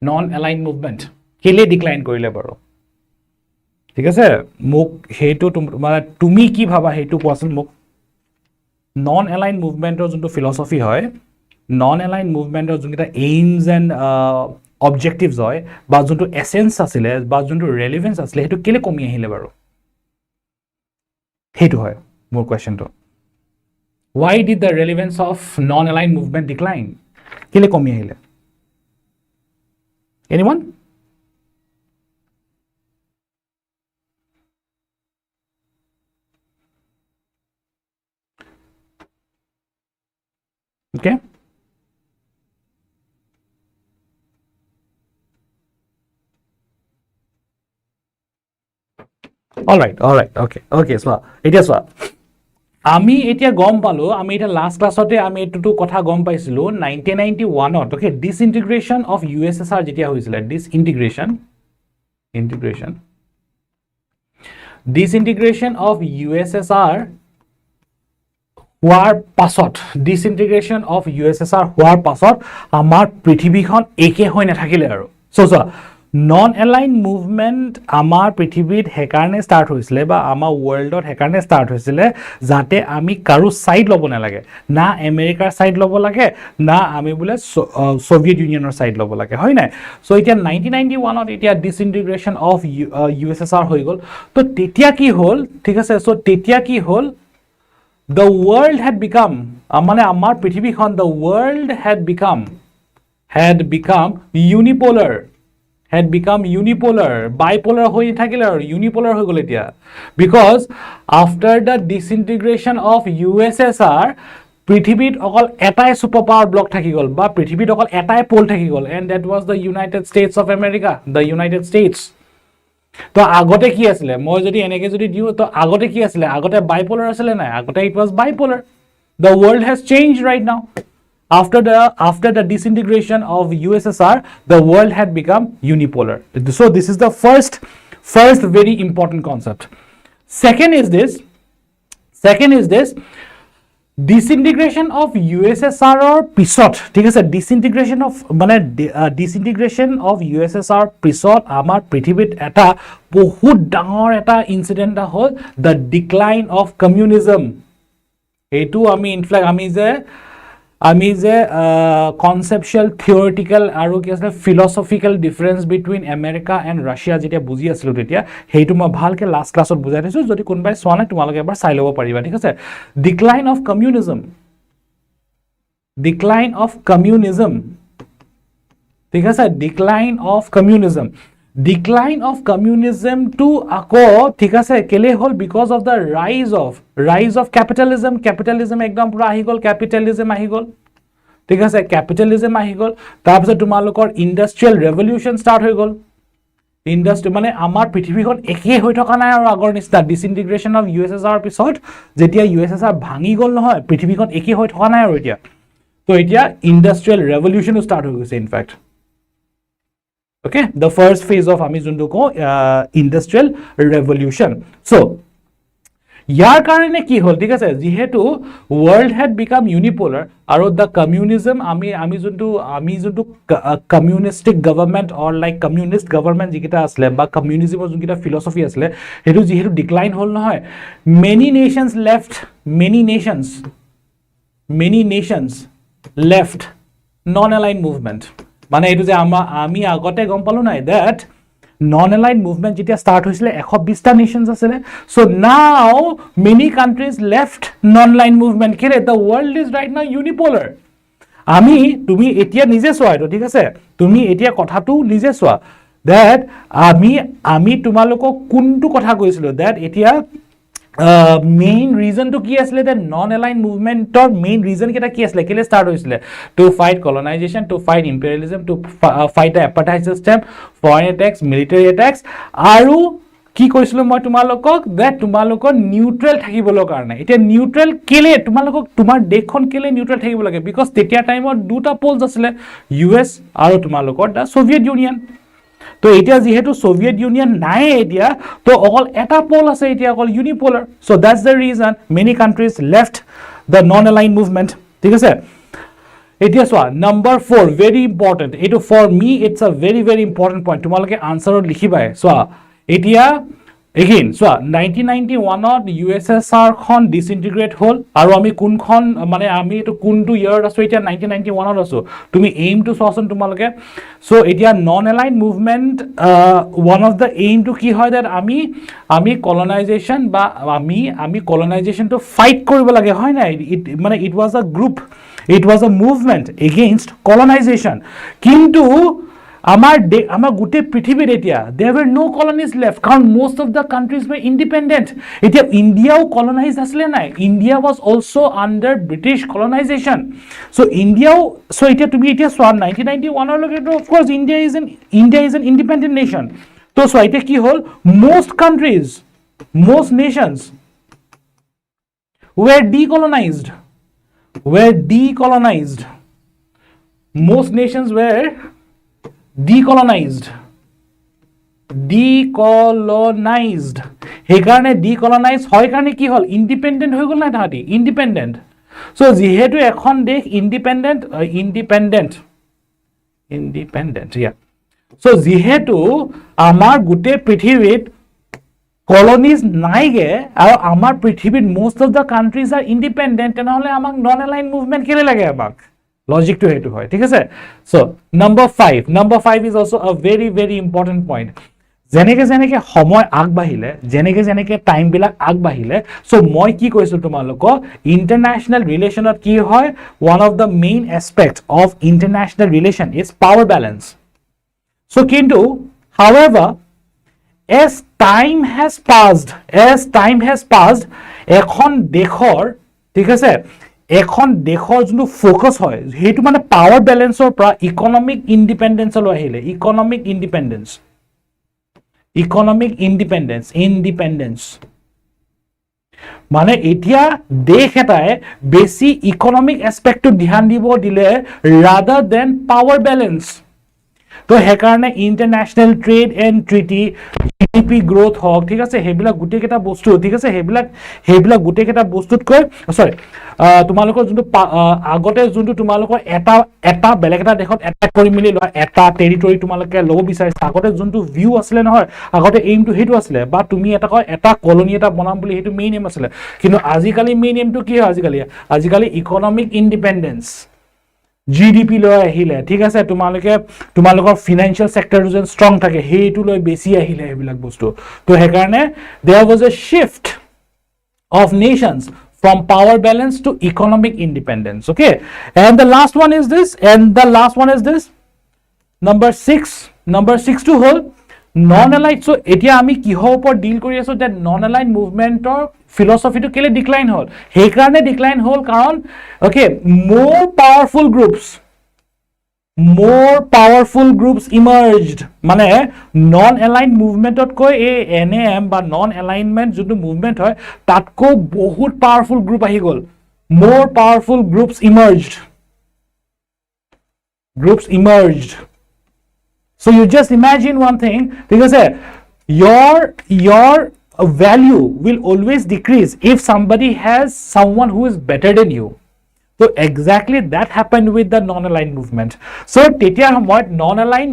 নন এলাইন মুভমেন্ট কেলে ডিক্লাইন কৰিলে বাৰু ঠিক আছে মোক হেতু মানে তুমি কি ভাবা হেতু কোৱাচোন মোক নন এলাইন মুভমেন্টৰ যোনটো ফিলসফি হয় নন এলাইন মুভমেন্টৰ যোনটা এইমস এন্ড অবজেক্টিভস হয় বা যোনটো এসেন্স আছিলে বা যোনটো ৰেলেভেন্স আছিলে হেতু কেলে কমি আহিলে বাৰু হেতু হয় মোৰ কোৱেশ্চনটো why did the relevance of non aligned movement decline কেলে কমি আহিলে anyone okay all right okay so এতিয়া সো আমি এতিয়া গম পালো আমি এটা লাস্ট ক্লাসতে আমি এটুটু কথা গম পাইছিলো 1991 ত ওকে ডিসইন্টিগ্রেশন অফ ইউএসএসআর যেতিয়া হৈছিল ডিসইন্টিগ্রেশন অফ ইউএসএসআর হোৱাৰ পাছত ডিসইন্টিগ্ৰেশন অফ ইউএসএসআৰ হোৱাৰ পাছত আমাৰ পৃথিৱীখন একে হৈ নাথাকিলে আৰু সো নন এলাইন মুভমেন্ট আমাৰ পৃথিৱীত হেকাৰণে ষ্টাৰ্ট হৈছিলে বা আমাৰ ওয়াৰ্ল্ডত হেকাৰণে ষ্টাৰ্ট হৈছিলে যাতে আমি কাৰো সাইড লব নালাগে না আমেৰিকাৰ সাইড লব লাগে না আমি বলে সোভিয়েট ইউনিয়নৰ সাইড লব লাগে হয় না সো এতিয়া 1991 ত এতিয়া ডিসইন্টিগ্রেশন অফ ইউএসএসআর হৈ গল তো তেতিয়া কি হল ঠিক আছে সো তেতিয়া কি হল the world had become মানে আমাৰ পৃথিৱীখন the world had become unipolar bipolar হৈ থাকিলে আৰু unipolar হৈ গল এতিয়া because after the disintegration of USSR পৃথিৱীত অকল এটাই সুপাৰ পাৱাৰ ব্লক থাকি গল বা পৃথিৱীত অকল এটাই পোল থাকি গল and that was the United States of America the United States তো আগতে কি আছিল মই যদি এনেকে যদি দিও তো আগতে কি আছিল আগতে bipolar আছিল না আগতে it was bipolar the world has changed right now after the disintegration of USSR the world had become unipolar so this is the first very important concept second is this disintegration of USSR or pisot ঠিক আছে disintegration of USSR pisot আমাৰ পৃথিৱীত এটা বহুত ডাঙৰ এটা incident hall the decline of communism এটো আমি ইনফ্লেক্ট আমি যে কনসেপচুয়াল থিওৰিটিক্যাল আৰু কি আছে philosophical difference between America and Russia যেতিয়া বুজি আছিল তেতিয়া হেইটো মই ভালকে লাস্ট ক্লাছত বুজাই দিছো যদি কোনবাই সোৱা নাই তোমালোকে এবাৰ চাই লব পাৰিবা ঠিক আছে ডিক্লাইন অফ কমিউনিজম ঠিক আছে decline of communism to ako ঠিক আছে কেলে হল because of the rise of capitalism একদম পুরা আহি গল capitalism আহি গল ঠিক আছে capitalism আহি গল তাৰ পিছত তোমালোকৰ ইন্ডাস্ট্ৰিয়েল ৰেভলিউশন স্টাৰ্ট হৈ গল ইন্ডাস্ট্ৰি মানে আমাৰ পৃথিৱীখন একে হৈ থকা নাই আৰু আগৰ নিচিনা ডিসইন্টিগ্ৰেশন অফ ইউএসএসআৰ পিছত যেতিয়া ইউএসএসআৰ ভাঙি গল নহয় পৃথিৱীখন একে হৈ থকা নাই আৰু এতিয়া তো এতিয়া ইন্ডাস্ট্ৰিয়েল ৰেভলিউশন স্টাৰ্ট হৈ গৈছে in fact okay the first phase of ami jundu ko industrial revolution so ইয়াৰ কাৰণে কি হল ঠিক আছে যেহেতু world had become unipolar আৰু the communism আমি juntu communistic government or like communist government যিকিটা আসলে বা communism যিকিটা philosophy আসলে হেতু যেহেতু decline হল নহয় many nations left non aligned movement মানে এইটো যে আমি আগতে গম পালো নাই that non-aligned movement যেতিয়া start হৈছিলে 120টা nations আছিলে so now many countries left non-aligned movement কেলে the world is right now unipolar তুমি এতিয়া নিজে চোৱা এটো ঠিক আছে তুমি এতিয়া কথাটো নিজে চোৱা that আমি তোমালোকক কোনটো কথা কৈছিলো that এতিয়া main reason to কি আসলে that non-aligned movement or main reason কেটা কি আসলে কেলে start হৈছিলে to fight colonization to fight imperialism to fight the apartheid system foreign attacks military attacks আৰু কি কৈছিলো মই তোমালোকক that তোমালোকৰ নিউট্ৰেল থাকিবলৈ কাৰণে এটা নিউট্ৰেল কেলে তোমালোকক তোমাৰ দেশখন কেলে নিউট্ৰেল থাকিব লাগে because তেতিয়া টাইমত দুটা পোলস আছিলে US আৰু তোমালোকৰ দা সোভিয়েট ইউনিয়ন তো এতিয়া যেহেতু সোভিয়েট ইউনিয়ন নাই এতিয়া তো অকল এটা পোল আছে এতিয়া অকল unipolar so that's the reason many countries left the non aligned movement ঠিক আছে এতিয়া সোয়া নাম্বার 4 ভেরি ইম্পর্টেন্ট এটো for me it's a very very important point তোমালোকে আনসারত লিখিবাই সোয়া এতিয়া again সোয়া 1991 ত ইউএসএসআর খন ডিসইন্টিগ্রেট হল আৰু আমি কোনখন মানে আমি এটো কোনটো ইয়ার আছো এতিয়া 1991 ত আছো তুমি এইম টু সসন তোমালোকে সো এতিয়া non aligned movement one of the aim to কি হয় দ্যাট আমি কলোনাইজেশন বা আমি কলোনাইজেশন টু ফাইট কৰিব লাগে হয় না মানে ইট ওয়াজ আ গ্রুপ ইট ওয়াজ আ মুভমেন্ট এগেইনস্ট কলোনাইজেশন কিন্তু আমার গুটে পৃথিবীর এতিয়া there were no colonies left কারণ most of the countries were independent এতিয়া ইন্ডিয়াও colonized আসলে নাই India was also under British colonization so এতিয়া তুমি এতিয়া সোয়া 1991 এর লগে of course India is an independent nation তো সো এটা কি হল most countries most nations were decolonized most nations were decolonized हे कारणे decolonize হয় কারণে কি হল ইন্ডিপেন্ডেন্ট হৈ গল না তাহাতি ইন্ডিপেন্ডেন্ট সো যেহেতু এখন দেশ ইন্ডিপেন্ডেন্ট ইয়া সো যেহেতু আমার গুটে পৃথিবীত কলোনিজ নাইগে আর আমার পৃথিবীত most of the countries are independent তেনেহলে আমাক নন অ্যালাইন্ড মুভমেন্ট কেলে লাগে আমাক লজিক টু হেতু হয় ঠিক আছে so number 5 is also a very very important point যেনেকে সময় আগবাহিলে যেনেকে টাইম বিলাক আগবাহিলে সো মই কি কৈছো তোমালোক ইন্টারন্যাশনাল রিলেশনত কি হয় one of the main aspect of international relation is power balance so কিন্তু however as time has passed এখন দেশৰ ঠিক আছে এখন দেশৰ যোনটো ফোকাস হয় হেতু মানে পাওয়াৰ ব্যালেন্সৰ পৰা ইকোনমিক ইন্ডিপেন্ডেন্সলৈ আহিলে ইকোনমিক ইন্ডিপেন্ডেন্স মানে এতিয়া দেশ এটাই বেছি ইকোনমিক এসপেক্টটো ধ্যান দিব দিলে রাদার দেন পাওয়ার ব্যালেন্স তো হে কারণে international trade and treaty GDP growth হক ঠিক আছে হেবিলা গুটে কেটা বস্তু ঠিক আছে হেবিলা গুটে কেটা বস্তুত কয় সরি তোমালোকৰ যোনটো আগতে যোনটো তোমালোকৰ এটা বেলেগ এটা দেখত এটাক কৰি মিলি লয় এটা টেৰিটৰি তোমালোকে লব বিচাৰিছা আগতে যোনটো ভিউ আসলে নহয় আগতে এইম টু হেতু আসলে বা তুমি এটা কলনি এটা বনাম বুলি হেতু মেইন এম আসলে কিন্তু আজিকালি মেইন এমটো কি হয় আজিকালি ইকোনমিক ইন্ডিপেন্ডেন্স GDP লৈ আহিলে ঠিক আছে তোমালোকৰ ফাইনান্সিয়াল সেক্টৰ যেন স্ট্ৰং থাকে হেতু লৈ বেছি আহিলে এবিলাক বস্তু তো হে কাৰণে there was a shift of nations from power balance to economic independence okay and the last one is this number 6 to whole non-aligned so এতিয়া আমি কিহৰ ওপৰত ডিল কৰি আছো that non-aligned movement-ৰ philosophy to kele decline hol he karone decline hol karon okay more powerful groups emerged mane non aligned movement ot koi a NAM ba non alignment jodu movement hoy tat ko bahut powerful group ahi gol more powerful groups emerged so you just imagine one thing because your value will always decrease if somebody has someone who is better than you so exactly that happened with the non-aligned movement so tetia samoyt non-aligned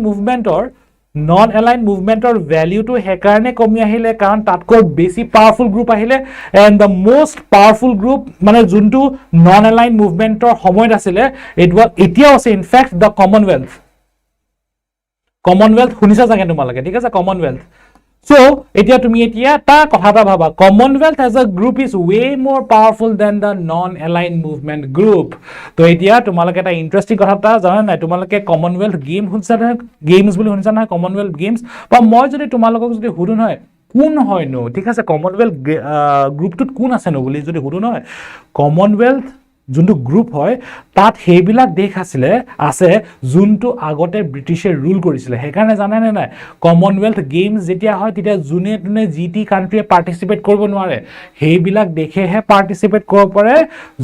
movement or value to he karone komi ahile karon tatkor besi powerful group ahile and the most powerful group mane juntu non-aligned movement or samoyt asile it was etia was in fact the commonwealth Commonwealth শুনিছা চাগে তোমালোকে ঠিক আছে Commonwealth So, এতিয়া তুমি এতিয়া তা কথা এটা ভাবা Commonwealth as a group is way more powerful than the non-aligned movement group. তো এতিয়া তোমালোকে এটা ইন্টারেস্টিং কথা এটা জানা নাই তোমালোকে Commonwealth গেম শুনিছা না গেমস বুলি শুনিছা না Commonwealth গেমস বা মই যদি তোমালোকক যদি হুদু নহয় কোন হয় নো ঠিক আছে Commonwealth গ্ৰুপটোত কোন আছে নো বুলি যদি হুদু নহয় Commonwealth যোনটো গ্ৰুপ হয় তাত হেবিলাক দেশ আছে যোনটো আগতে ব্ৰিটিছে ৰুল কৰিছিলে হেকাৰণে জানে নাই কমনৱেলথ গেমছ যেতিয়া হয় তেতিয়া জুনে জিটি কান্ট্ৰিয়ে পাৰ্টিসিপেট কৰিব নোৱাৰে হেবিলাক দেখেহে পাৰ্টিসিপেট কৰিব পাৰে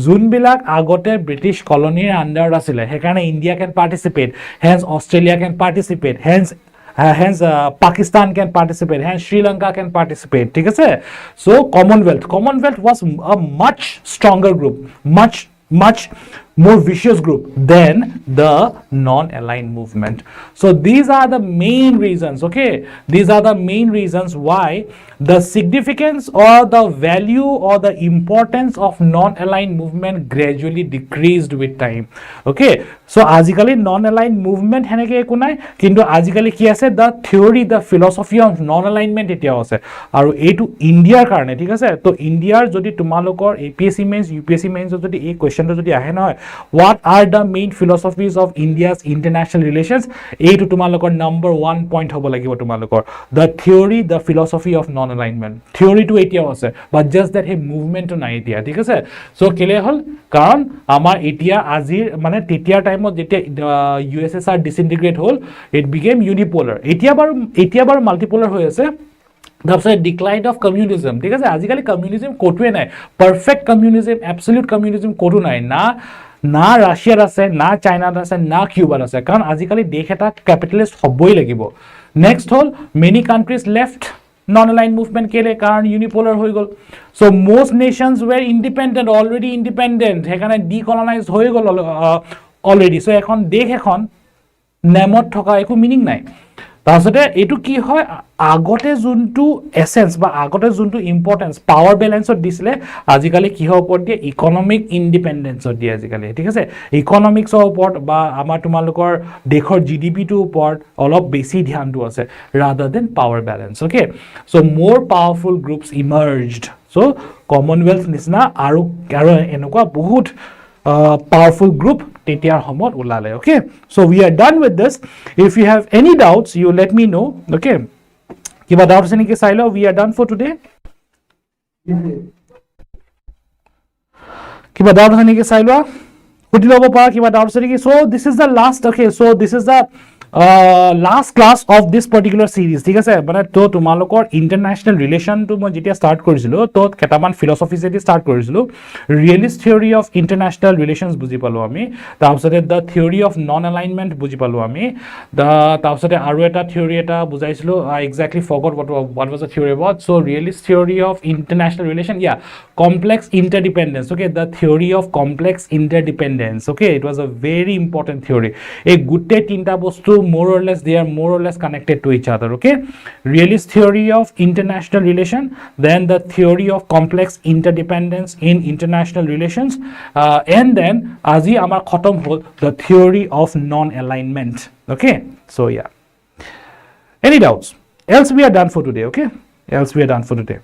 যোনবিলাক আগতে ব্ৰিটিছ কলনীৰ আন্ডাৰত আছিলে হেকাৰণে India can participate hence Australia can participate hence Pakistan can participate, hence Sri Lanka can participate, ঠিক আছে so Commonwealth was a much stronger group, much more vicious group than the non-aligned movement. So these are the main reasons, okay, these are the main reasons why the significance or the value or the importance of non-aligned movement gradually decreased with time, okay. So আজিকালি non-aligned movement হেনেকে একো নাই কিন্তু আজিকালি কি আছে the theory the philosophy of non-alignment এতিয়া আছে আৰু এইটো ইন্ডিয়াৰ কাৰণে ঠিক আছে তো ইন্ডিয়াৰ যদি তোমালোকৰ APSC মেইনছ UPSC মেইনছ যদি এই কোৱেশ্চনটো যদি আহে নহয় what are the main philosophies of India's international relations এইটো তোমালোকৰ number 1 point হ'ব লাগিব তোমালোকৰ the theory the philosophy of non-alignment theory টো এতিয়াও আছে but just that হে মুভমেন্টটো নাই এতিয়া ঠিক আছে so কেলে হল কাৰণ আমাৰ এতিয়া আজিৰ মানে তেতিয়াৰ টাইমত যেতিয়া USSR disintegrate hall it became unipolar এতিয়া বাৰু মাল্টিপোলাৰ হৈ আছে তাৰপিছত ডিক্লাইন অফ কমিউনিজম ঠিক আছে আজিকালি কমিউনিজম কোটোৱে নাই পাৰফেক্ট কমিউনিজম অ্যাবসলিউট কমিউনিজম কোটো নাই না ৰাশিয়াৰ আছে না চাইনাৰ আছে না কিউবাৰ আছে কাৰণ আজিকালি দেশ এটা ক্যাপিটালিস্ট হবই লাগিব নেক্সট হল many countries left non-aligned movement কেলে কাৰণ unipolar হৈ গল so most nations were independent already independent হেকাৰণে decolonized হৈ গল already so এখন দেশ এখন নেমত থকা একো মিনিং নাই তাৰছতে এটো কি হয় আগতে যোনটো এসেন্স বা আগতে যোনটো ইম্পৰ্টেন্স পাৱাৰ বেলেন্সত দিছিলে আজিকালি কি হ'ব পৰতে ইকোনমিক ইন্ডিপেন্ডেন্সত দি আজিকালি ঠিক আছে ইকোনমিক্সৰ ওপৰত বা আমাৰ তোমালোকৰ দেশৰ জিডিপি টো ওপৰত অলপ বেছি ধ্যানটো আছে rather than power balance okay so more powerful groups emerged so Commonwealth নিচিনা আৰু এনেকুৱা বহুত powerful group tetiar homot ulale okay so we are done with this if you have any doubts you let me know okay kiba doubts ani ke sailo we are done for today kiba doubts ani ke sailo putilobo pa kiba doubts ani ke so this is the last okay so this is the last class of this particular series ঠিক আছে মানে তো তোমালোকৰ ইন্টাৰনেশনাল relation তো মই যেতিয়া start কৰিছিলো তো কেটামান ফিলসফি যেদি স্টাৰ্ট কৰিছিলো ৰিয়েলিষ্ট থিওৰি অফ ইন্টাৰনেশনাল ৰিলেশনস বুজি পালো আমি তাৰপিছতে দা থিওৰি অফ নন এলাইনমেন্ট বুজি পালো আমি তাৰপিছতে আৰু এটা থিওৰি এটা বুজাইছিলো আই exactly ফৰগট what was the theory about so realist theory of international relation yeah complex interdependence okay the theory of complex interdependence okay it was a very important theory a gutte tinta bostu more or less they are more or less connected to each other okay realist theory of international relation then the theory of complex interdependence in international relations and then aji amar khatam hol the theory of non alignment okay so yeah any doubts else we are done for today okay else we are done for today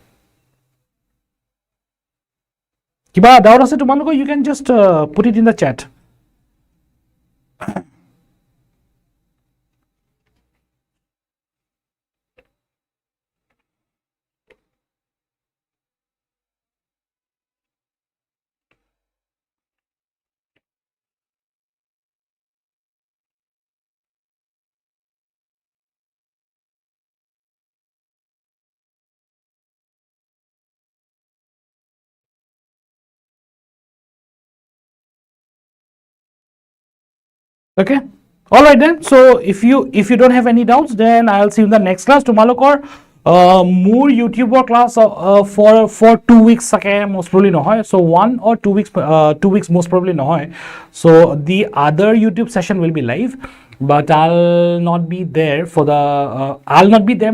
kiba doubt ase tumaloko you can just put it in the chat okay all right then so if you don't have any doubts then I'll see you in the next class tumalokor more YouTuber class for 2 weeks sake most probably no hoy so 1 or 2 weeks 2 weeks most probably no hoy so the other YouTube session will be live but I'll not be there for the I'll not be there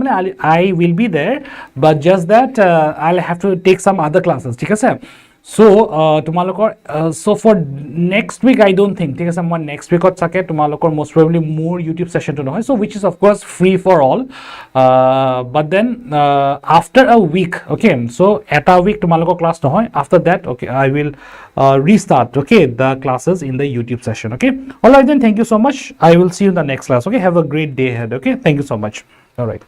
I will be there but just that I'll have to take some other classes ঠিক আছে So তোমালোকৰ so for next week I don't think ঠিক আছে মই next weekত চাকে তোমালোকৰ most probably মোৰ YouTube session to নহয়, so which is of course free for all, but then after a week, okay, so এটা week তোমালোকৰ class নহয়, after that okay I will restart, okay, the classes in the YouTube session. Okay, all right then, thank you so much. I will see you in the next class. Okay, have a great day ahead. Okay, thank you so much. All right.